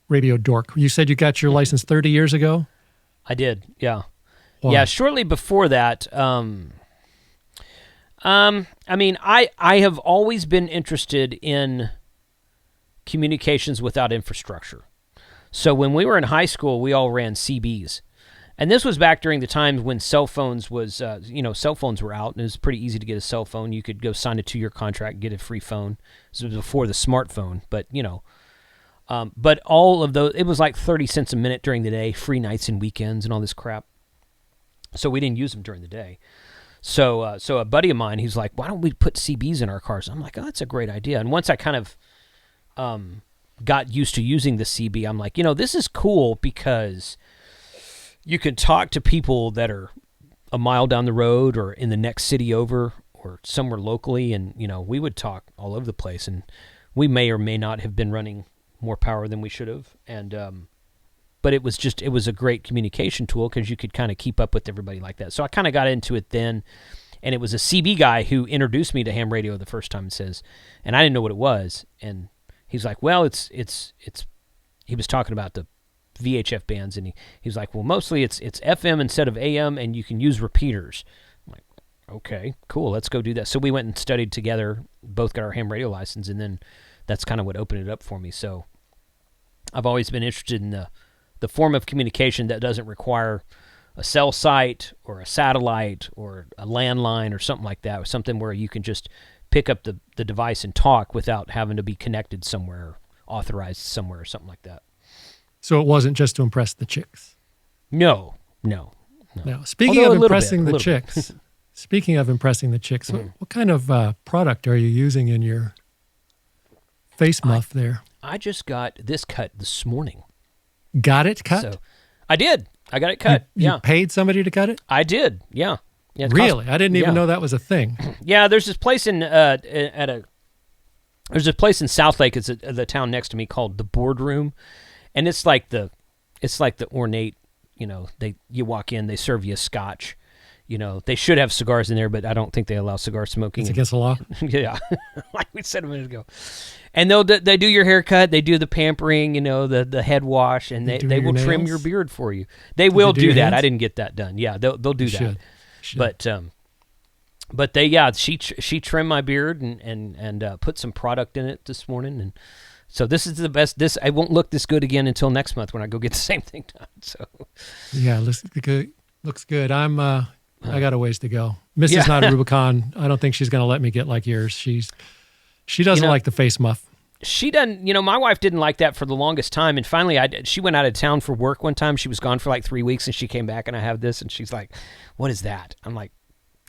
Radio Dork? You said you got your license 30 years ago? I did. Yeah. Wow. Yeah. Shortly before that, I mean, I have always been interested in communications without infrastructure. So when we were in high school, we all ran CBs. And this was back during the times when cell phones was, cell phones were out, and it was pretty easy to get a cell phone. You could go sign a 2-year contract and get a free phone. This was before the smartphone, but, but all of those, it was like 30 cents a minute during the day, free nights and weekends and all this crap. So we didn't use them during the day. So a buddy of mine, he's like, why don't we put CBs in our cars? I'm like, oh, that's a great idea. And once I kind of got used to using the CB, I'm like, this is cool because you can talk to people that are a mile down the road or in the next city over or somewhere locally. And, we would talk all over the place. And we may or may not have been running more power than we should have. And but it was a great communication tool because you could kind of keep up with everybody like that. So I kind of got into it then, and it was a CB guy who introduced me to ham radio the first time. And I didn't know what it was, and he's like, well, it's he was talking about the VHF bands, and he was like, well, mostly it's FM instead of AM, and you can use repeaters. I'm like, okay, cool, let's go do that. So we went and studied together, both got our ham radio license, and then that's kind of what opened it up for me. So I've always been interested in the form of communication that doesn't require a cell site or a satellite or a landline or something like that, or something where you can just pick up the device and talk without having to be connected somewhere, authorized somewhere or something like that. So it wasn't just to impress the chicks? No. Speaking of impressing the chicks, what kind of product are you using in your face muff there? I just got this cut this morning. Got it cut? So, I did. I got it cut. You paid somebody to cut it? I did. Yeah. Really? I didn't even know that was a thing. Yeah. There's this place in there's a place in Southlake. It's the town next to me called the Boardroom, and it's like the ornate. You walk in, they serve you a scotch. They should have cigars in there, but I don't think they allow cigar smoking. It's against the law. Yeah, like we said a minute ago. And they do your haircut, they do the pampering, the head wash, and they will trim your beard for you. They will do that. Hands? I didn't get that done. Yeah, they'll do that. Should. But she trimmed my beard and put some product in it this morning, and so this is the best. I won't look this good again until next month when I go get the same thing done. So yeah, looks good. I got a ways to go. Mrs. NotARubicon, I don't think she's going to let me get like yours. She doesn't like the face muff. She doesn't, my wife didn't like that for the longest time. And finally, she went out of town for work one time. She was gone for like 3 weeks, and she came back, and I have this, and she's like, what is that? I'm like,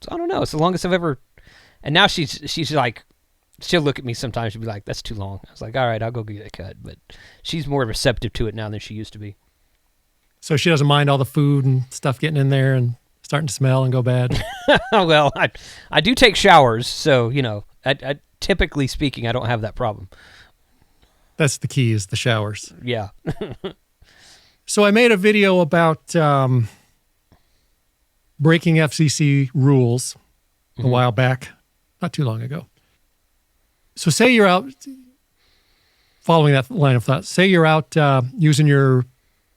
I don't know. It's the longest I've ever. And now she's like, she'll look at me sometimes. She'll be like, that's too long. I was like, all right, I'll go get it cut. But she's more receptive to it now than she used to be. So she doesn't mind all the food and stuff getting in there and starting to smell and go bad? Well, I do take showers, so, I typically speaking, I don't have that problem. That's the key, is the showers. Yeah. So I made a video about breaking FCC rules a while back, not too long ago. So say you're out, following that line of thought, say you're out using your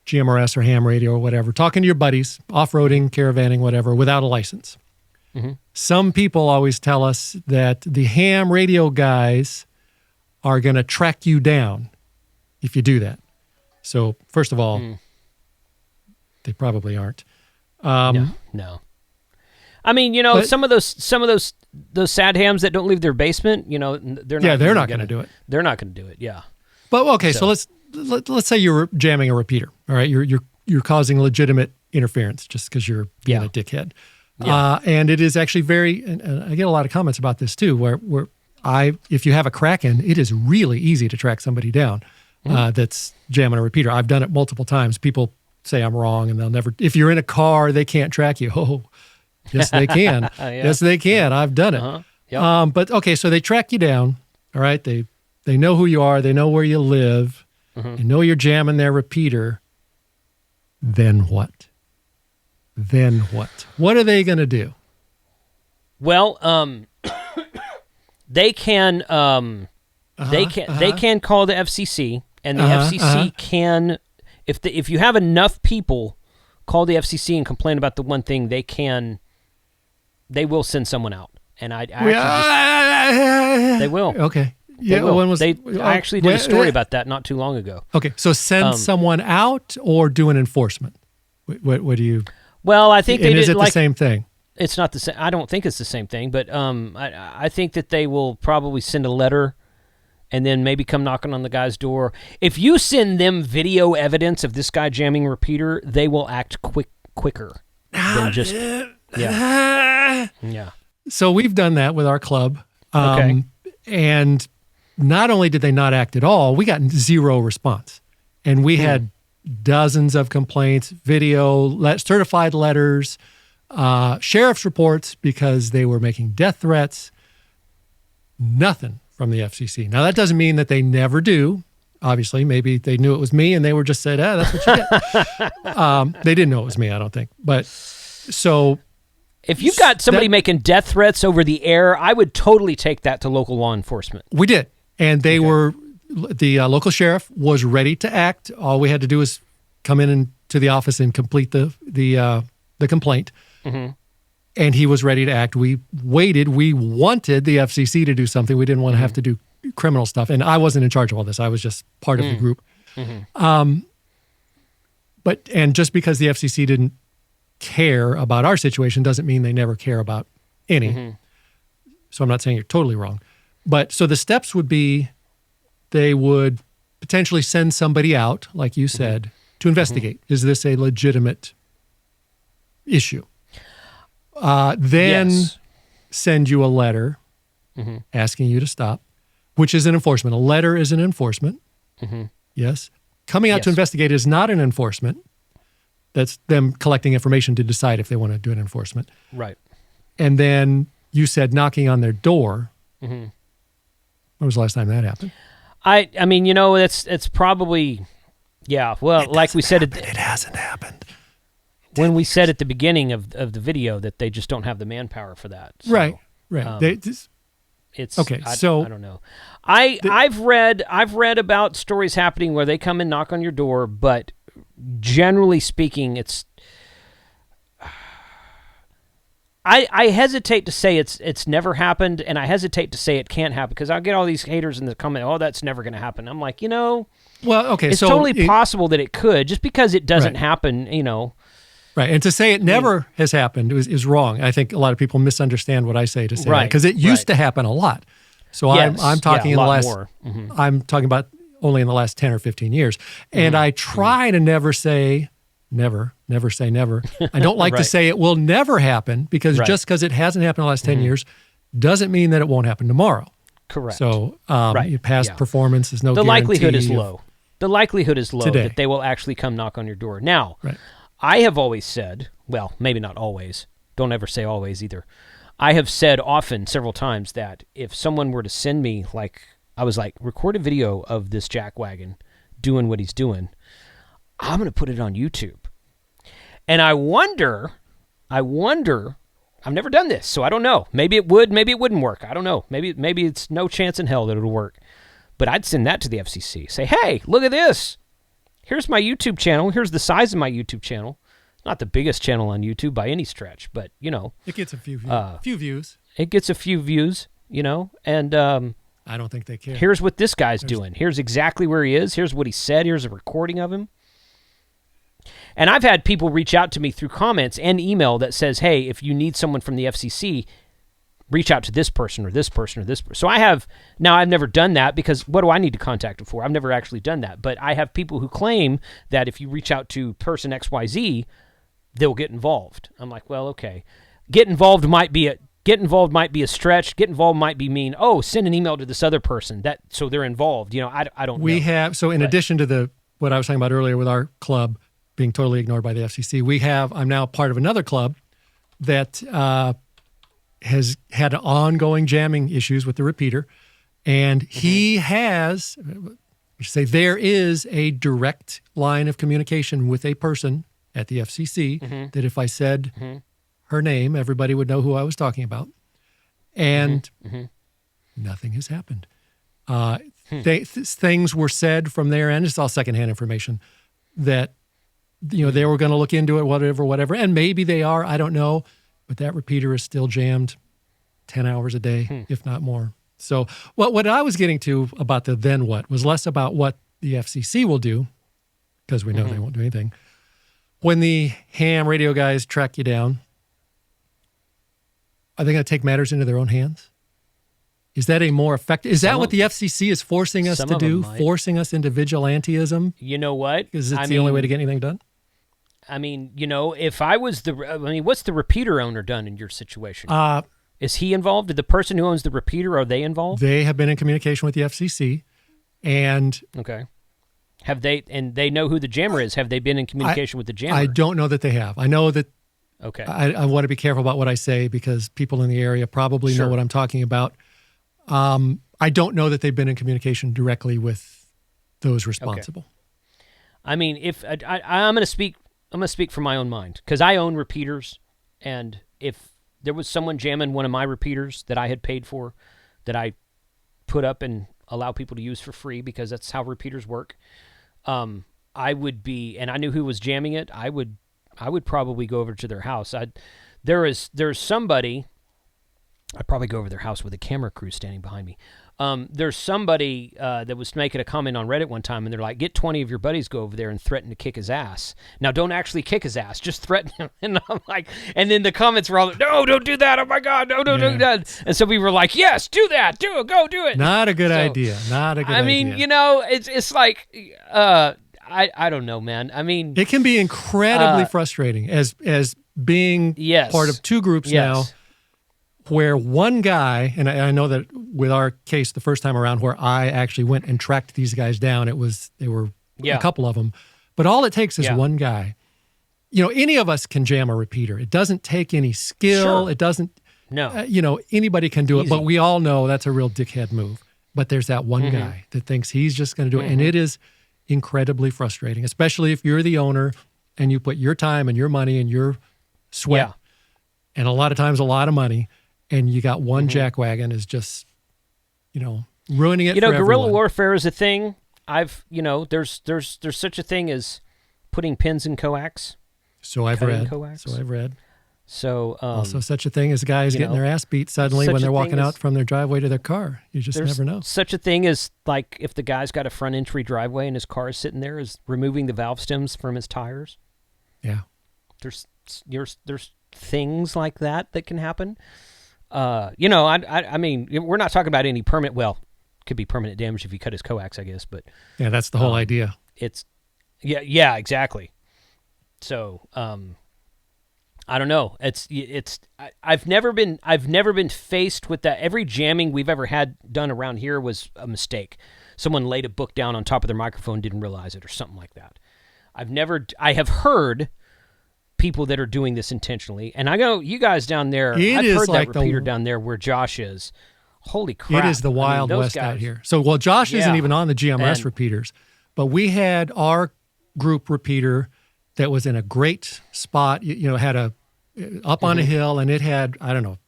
GMRS or ham radio or whatever, talking to your buddies, off-roading, caravanning, whatever, without a license. Some people always tell us that the ham radio guys are going to track you down if you do that. So first of all, they probably aren't. No. I mean, but, some of those sad hams that don't leave their basement, they're not going to do it. They're not going to do it. Yeah. But okay, so let's say you're jamming a repeater. All right, you're causing legitimate interference just because you're being a dickhead. Yeah. And it is actually and I get a lot of comments about this too, where if you have a Kraken, it is really easy to track somebody down that's jamming a repeater. I've done it multiple times. People say I'm wrong, and they'll never. If you're in a car, they can't track you. Oh, yes, they can. Yes, they can. I've done it. Yep. But okay, so they track you down. All right, they know who you are. They know where you live. They know you're jamming their repeater. Then what? What are they going to do? Well, they can they can call the FCC, and the FCC can, if you have enough people call the FCC and complain about the one thing, they will send someone out, and they will. Okay. Yeah, I actually did a story about that not too long ago. Okay, so send someone out or do an enforcement. What do you? Well, I think is it the same thing? It's not the same. I don't think it's the same thing, but I think that they will probably send a letter, and then maybe come knocking on the guy's door. If you send them video evidence of this guy jamming a repeater, they will act quicker than just yeah. So we've done that with our club, okay. And not only did they not act at all, we got zero response, and we had dozens of complaints, video, certified letters, sheriff's reports because they were making death threats. Nothing from the FCC. Now, that doesn't mean that they never do. Obviously, maybe they knew it was me and they were just said, that's what you get. They didn't know it was me, I don't think. But so... If you've got somebody making death threats over the air, I would totally take that to local law enforcement. We did. And they were... The local sheriff was ready to act. All we had to do was come to the office and complete the complaint. And he was ready to act. We waited. We wanted the FCC to do something. We didn't want to have to do criminal stuff. And I wasn't in charge of all this. I was just part of the group. But just because the FCC didn't care about our situation doesn't mean they never care about any. So I'm not saying you're totally wrong. But so the steps would be, they would potentially send somebody out, like you said, to investigate. Is this a legitimate issue? Then send you a letter asking you to stop, which is an enforcement. A letter is an enforcement. Yes. Coming out to investigate is not an enforcement. That's them collecting information to decide if they want to do an enforcement. Right. And then you said knocking on their door. When was the last time that happened? I mean, it's probably, well, like we said, it hasn't happened. When we said at the beginning of the video that they just don't have the manpower for that. So, right. It's okay. I don't know. I've read about stories happening where they come and knock on your door, but generally speaking, it's. I hesitate to say it's never happened, and I hesitate to say it can't happen because I get all these haters in the comment, oh, that's never going to happen. I'm like, well, okay, it's totally possible that it could, just because it doesn't happen, Right, and to say it never has happened is wrong. I think a lot of people misunderstand what I say to say that, because it used to happen a lot. So I'm talking in the last, I'm talking about only in the last 10 or 15 years, and I try to never say never say never. I don't like to say it will never happen, because just because it hasn't happened in the last 10 years doesn't mean that it won't happen tomorrow. Correct. So past performance is no the guarantee. Likelihood is low. The likelihood is low that they will actually come knock on your door. Now, I have always said, well, maybe not always. Don't ever say always either. I have said often, several times, that if someone were to send me like I was like, record a video of this jackwagon doing what he's doing. I'm going to put it on YouTube. And I wonder, I've never done this, so I don't know. Maybe it would, maybe it wouldn't work. I don't know. Maybe it's no chance in hell that it'll work. But I'd send that to the FCC. Say, hey, look at this. Here's my YouTube channel. Here's the size of my YouTube channel. Not the biggest channel on YouTube by any stretch, but, you know. It gets a few views. It gets a few views, you know, and I don't think they care. Here's what this guy's doing. Here's exactly where he is. Here's what he said. Here's a recording of him. And I've had people reach out to me through comments and email that says, hey, if you need someone from the FCC, reach out to this person or this person or this person. So I've never done that because what do I need to contact them for? I've never actually done that. But I have people who claim that if you reach out to person XYZ, they'll get involved. I'm like, well, okay. Get involved might be a stretch. Get involved might be mean. Oh, send an email to this other person so they're involved. You know, I don't know. In addition to what I was talking about earlier with our club being totally ignored by the FCC, I'm now part of another club that has had ongoing jamming issues with the repeater. And he has, there is a direct line of communication with a person at the FCC that if I said her name, everybody would know who I was talking about. And nothing has happened. Things were said from their end. It's all secondhand information that, you know, they were going to look into it, whatever. And maybe they are, I don't know. But that repeater is still jammed 10 hours a day, if not more. So what I was getting to about the then what was less about what the FCC will do, because we know they won't do anything. When the ham radio guys track you down, are they going to take matters into their own hands? Is that a more effective? Is that what the FCC is forcing us to do? Forcing us into vigilantism? You know what? Because it's the only way to get anything done? I mean, you know, if I was what's the repeater owner done in your situation? Is he involved? Did the person who owns the repeater, are they involved? They have been in communication with the FCC, and okay, have they? And they know who the jammer is. Have they been in communication with the jammer? I don't know that they have. I know that. Okay, I want to be careful about what I say because people in the area probably know what I'm talking about. I don't know that they've been in communication directly with those responsible. Okay. I mean, if I'm going to speak. I'm going to speak from my own mind because I own repeaters, and if there was someone jamming one of my repeaters that I had paid for, that I put up and allow people to use for free because that's how repeaters work, I would be, and I knew who was jamming it, I would probably go over to their house. There's somebody, I'd probably go over their house with a camera crew standing behind me. There's somebody that was making a comment on Reddit one time, and they're like, get 20 of your buddies, go over there and threaten to kick his ass. Now, don't actually kick his ass, just threaten him. And I'm like, and then the comments were all, no, don't do that. Oh my God, no, don't do that. And so we were like, yes, do that. Do it. Go do it. Not a good idea. Not a good idea. I mean, you know, it's like, I don't know, man. I mean, it can be incredibly frustrating as being part of two groups now, where one guy, and I know that with our case the first time around where I actually went and tracked these guys down, they were a couple of them, but all it takes is one guy. You know, any of us can jam a repeater. It doesn't take any skill. It doesn't, you know, anybody can do it, but we all know that's a real dickhead move. But there's that one guy that thinks he's just going to do it, and it is incredibly frustrating, especially if you're the owner and you put your time and your money and your sweat and a lot of times a lot of money, and you got one jackwagon is just, you know, ruining it. You know, for guerrilla everyone. warfare is a thing. There's such a thing as putting pins in coax. So I've read. So also such a thing as guys getting their ass beat suddenly when they're walking out from their driveway to their car. You just never know. Such a thing as, like, if the guy's got a front entry driveway and his car is sitting there, is removing the valve stems from his tires. Yeah. There's things like that can happen. You know, I mean, we're not talking about any permanent. Well, could be permanent damage if you cut his coax, I guess. But yeah, that's the whole idea. It's yeah, exactly. So, I don't know. I've never been faced with that. Every jamming we've ever had done around here was a mistake. Someone laid a book down on top of their microphone, didn't realize it, or something like that. I have heard people that are doing this intentionally, and I know you guys down there. I've heard that repeater down there where Josh is. Holy crap! It is the Wild those West guys, out here. So, well, Josh isn't even on the GMRS And- repeaters, but we had our group repeater that was in a great spot. Had up on a hill, and it had, I don't know,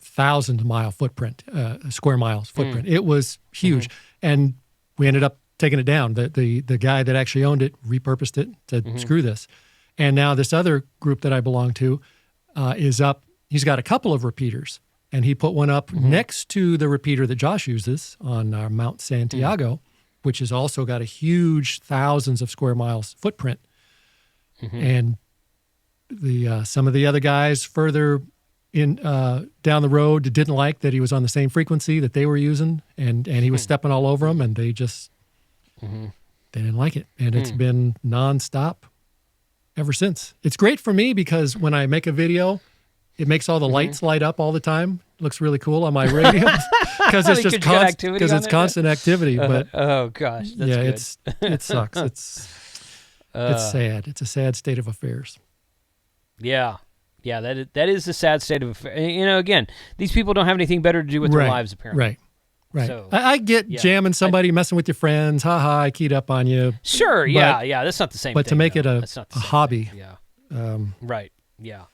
1,000-mile footprint, square miles footprint. It was huge, and we ended up taking it down. The guy that actually owned it repurposed it, said, screw this. And now this other group that I belong to is up. He's got a couple of repeaters, and he put one up next to the repeater that Josh uses on our Mount Santiago, which has also got a huge thousands of square miles footprint. And the some of the other guys further in down the road didn't like that he was on the same frequency that they were using, and he was stepping all over them, and they just they didn't like it. And it's been nonstop ever since. It's great for me because when I make a video, it makes all the lights light up all the time. It looks really cool on my radio because it's just constant activity. But oh gosh, that's good. it sucks. It's sad. It's a sad state of affairs. Yeah, that is a sad state of affairs. Again, these people don't have anything better to do with their lives, apparently. Right. So, I get jamming somebody, messing with your friends. Ha ha, I keyed up on you. Sure, yeah, that's not the same thing. But to make it a hobby. Thing. Yeah. Right. Yeah.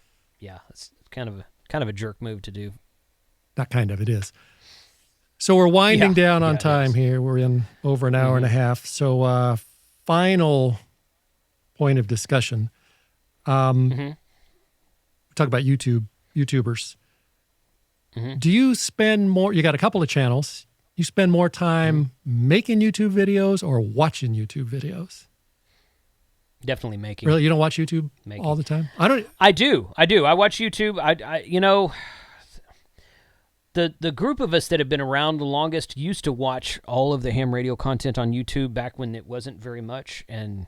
It's kind of a jerk move to do. Not kind of, it is. So we're winding down on time here. We're in over an hour and a half. So final point of discussion. Talk about YouTubers. Do you spend more, you got a couple of channels, you spend more time making YouTube videos or watching YouTube videos? Definitely making. Really? You don't watch YouTube all the time? I do. I watch YouTube. The group of us that have been around the longest used to watch all of the ham radio content on YouTube back when it wasn't very much, and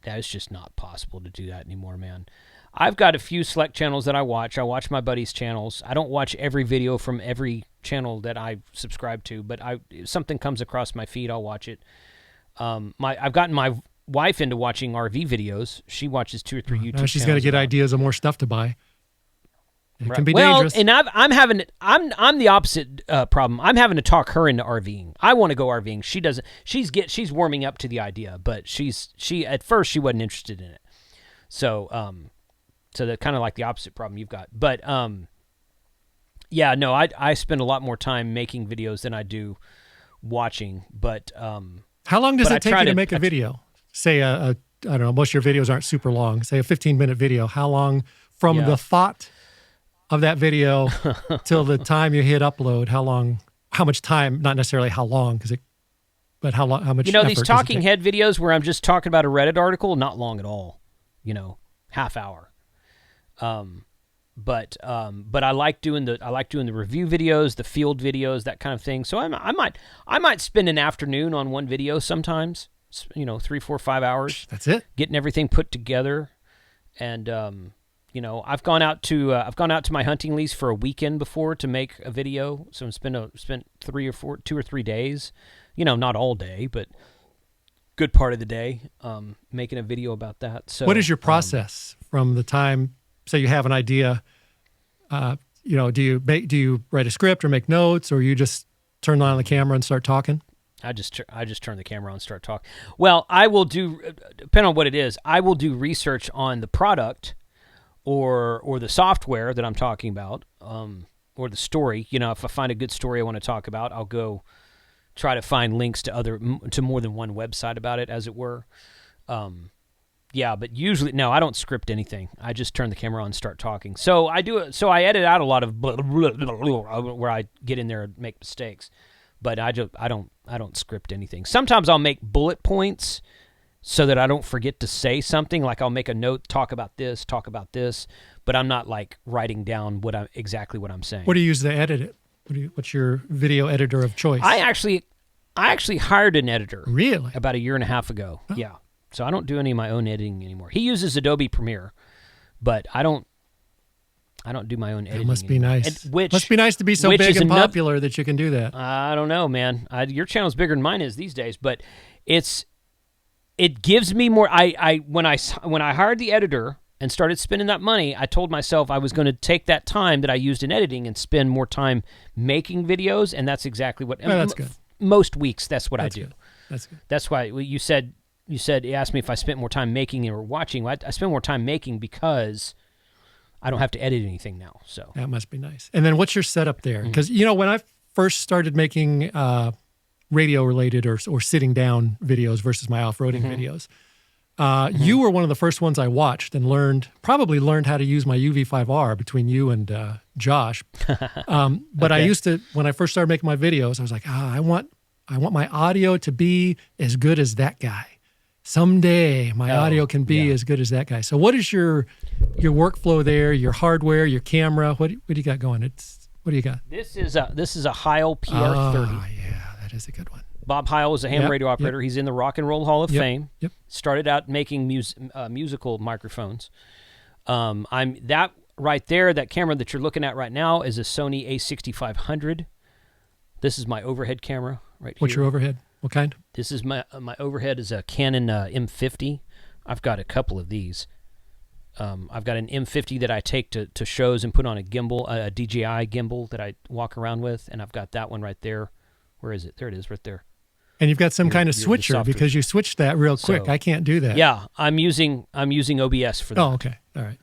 that's just not possible to do that anymore, man. I've got a few select channels that I watch. I watch my buddies' channels. I don't watch every video from every channel that I subscribe to, but if something comes across my feed, I'll watch it. I've gotten my wife into watching RV videos. She watches 2 or 3 YouTube channels. Now she's got to get ideas of more stuff to buy. It can be well, dangerous. And I'm the opposite problem. I'm having to talk her into RVing. I want to go RVing. She doesn't. She's warming up to the idea, but she at first she wasn't interested in it. So that's kind of like the opposite problem you've got. But I spend a lot more time making videos than I do watching. But how long does it take you to make a video? Say I don't know. Most of your videos aren't super long. Say a 15-minute video. How long from the thought of that video till the time you hit upload? How much time? Not necessarily how long, but how much? These talking head videos where I'm just talking about a Reddit article, not long at all. Half hour. But I like doing the review videos, the field videos, that kind of thing. So I might spend an afternoon on one video sometimes. 3, 4, 5 hours. That's it. Getting everything put together, and I've gone out to my hunting lease for a weekend before to make a video. So I spent 2 or 3 days. Not all day, but good part of the day, making a video about that. So, what is your process from the time? Say you have an idea. Do you write a script or make notes, or you just turn on the camera and start talking? I just turn the camera on and start talking. Well, I will do, depending on what it is, I will do research on the product or the software that I'm talking about, or the story. If I find a good story I want to talk about, I'll go try to find links to more than one website about it, as it were. But usually, no, I don't script anything. I just turn the camera on and start talking. So I edit out a lot of where I get in there and make mistakes. But I don't script anything. Sometimes I'll make bullet points so that I don't forget to say something. Like I'll make a note, talk about this, but I'm not like writing down exactly what I'm saying. What do you use to edit it? What's your video editor of choice? I actually hired an editor. Really? About 1.5 years ago. Oh. Yeah. So I don't do any of my own editing anymore. He uses Adobe Premiere, but I don't do my own editing. It must be anymore. nice. Must be nice to be so big and popular that you can do that. I don't know, man. Your channel's bigger than mine is these days, but it gives me more. When I hired the editor, and started spending that money, I told myself I was going to take that time that I used in editing and spend more time making videos, and that's exactly what. That's good. Most weeks, that's what I do. Good. That's good. That's why you asked me if I spent more time making or watching. Well, I spend more time making because I don't have to edit anything now. So that must be nice. And then what's your setup there? Because when I first started making radio related or sitting down videos versus my off-roading videos, you were one of the first ones I watched and probably learned how to use my UV5R between you and Josh. But I used to, when I first started making my videos, I was like, I want my audio to be as good as that guy. Someday my audio can be as good as that guy. So what is your workflow there, your hardware, your camera? What do you got going? What do you got? This is a Heil PR30. Oh, yeah, that is a good one. Bob Heil is a ham radio operator. Yep. He's in the Rock and Roll Hall of Fame. Yep. Started out making musical microphones. I'm that right there. That camera that you're looking at right now is a Sony A6500. This is my overhead camera right here. What's your overhead? What kind? This is my overhead is a Canon M50. I've got a couple of these. I've got an M50 that I take to shows and put on a gimbal, a DJI gimbal that I walk around with, and I've got that one right there. Where is it? There it is, right there. And you've got some kind of switcher because you switched that real quick. So, I can't do that. Yeah, I'm using OBS for that. Oh, okay, all right.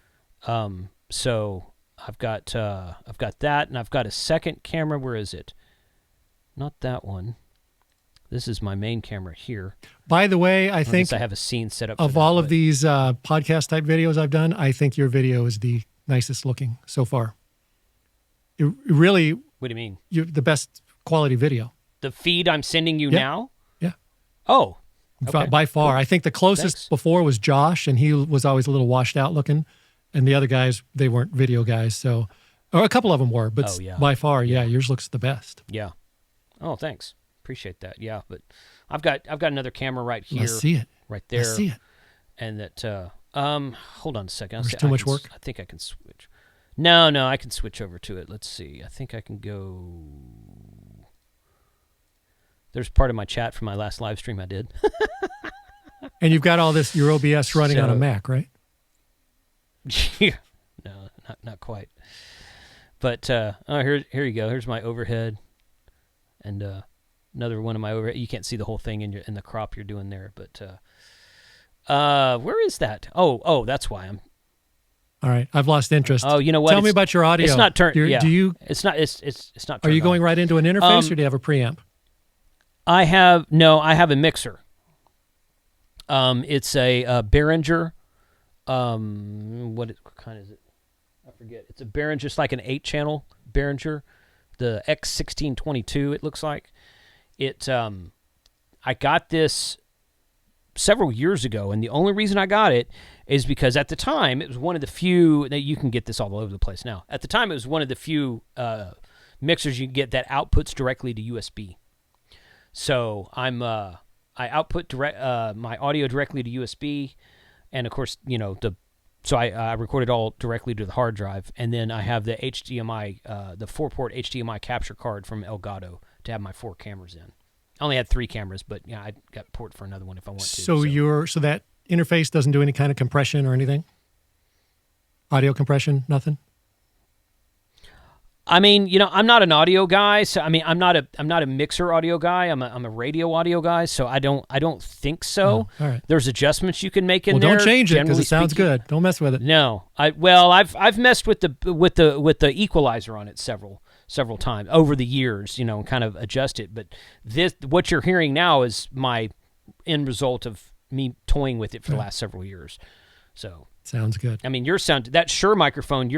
So I've got that, and I've got a second camera. Where is it? Not that one. This is my main camera here. By the way, I think I have a scene set up. Of all of these podcast type videos I've done, I think your video is the nicest looking so far. It really. What do you mean? You're the best quality video. The feed I'm sending you now? Yeah. Oh. Okay. By far. Cool. I think the closest before was Josh, and he was always a little washed out looking. And the other guys, they weren't video guys. So, or a couple of them were, but by far, yours looks the best. Yeah. Oh, thanks. Appreciate that. Yeah, but I've got another camera right here. I see it. Right there. I see it. And that, hold on a second. There's too much work? I think I can switch. No, I can switch over to it. Let's see. I think I can go. There's part of my chat from my last live stream I did. And you've got all this, your OBS running on a Mac, right? Yeah. No, not quite. But here you go. Here's my overhead, and another one of my overhead. You can't see the whole thing in the crop you're doing there, but where is that? Oh, that's why I'm. All right, I've lost interest. Oh, you know what? Tell me about your audio. It's not turned. Do you? It's not. It's not. Are you going right into an interface, or do you have a preamp? I have a mixer. It's a Behringer. What kind is it? I forget. It's a Behringer, just like an 8-channel Behringer, the X1622. It looks like it. I got this several years ago, and the only reason I got it is because at the time it was one of the few that you can get this all over the place now. At the time, it was one of the few mixers you can get that outputs directly to USB. So I output my audio directly to USB, and of course, so I recorded all directly to the hard drive, and then I have the HDMI, the 4-port HDMI capture card from Elgato to have my 4 cameras in. I only had 3 cameras, but I got port for another one if I want to. So that interface doesn't do any kind of compression or anything? Audio compression, nothing? I mean, I'm not an audio guy, so I'm not a mixer audio guy. I'm a radio audio guy, so I don't think so. Oh, all right. There's adjustments you can make in there. Well, don't change it because it sounds good. Don't mess with it. No, I've messed with the equalizer on it several times over the years, and kind of adjust it. But what you're hearing now is my end result of me toying with it for the last several years. So sounds good. I mean, that Shure microphone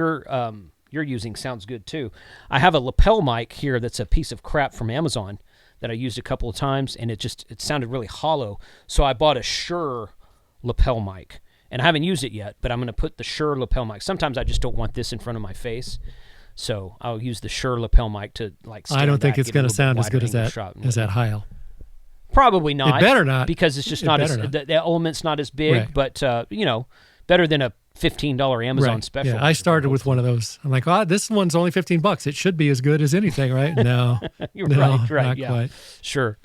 you're using sounds good too. I have a lapel mic here that's a piece of crap from Amazon that I used a couple of times, and it sounded really hollow. So I bought a Shure lapel mic, and I haven't used it yet, but I'm going to put the Shure lapel mic. Sometimes I just don't want this in front of my face, so I'll use the Shure lapel mic to I don't think it's going to sound as good as that Heil. Probably not. It better not, because it's just not as the element's not as big, right. But better than a $15 Amazon special. Yeah, I started with one of those. I'm like, this one's only $15. It should be as good as anything, right? No, you're right. Not yeah. quite. Sure.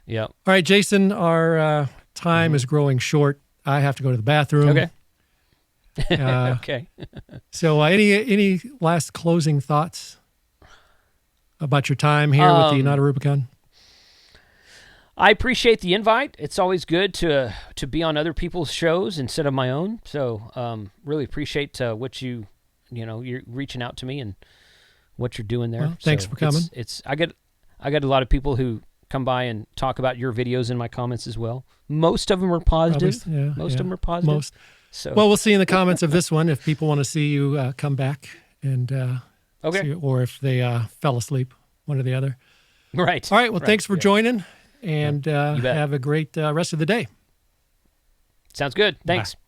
Yeah. All right, Jason, our time is growing short. I have to go to the bathroom. Okay. Okay. So any last closing thoughts about your time here with the NotARubicon? I appreciate the invite. It's always good to be on other people's shows instead of my own. So really appreciate what you're reaching out to me and what you're doing there. Well, thanks for coming. I get a lot of people who come by and talk about your videos in my comments as well. Most of them are positive. Most of them are positive. So well, we'll see in the comments of this one if people want to see you come back and okay, or if they fell asleep, one or the other. Right. All right. Well, right. thanks for joining, and have a great rest of the day. Sounds good. Thanks. Bye.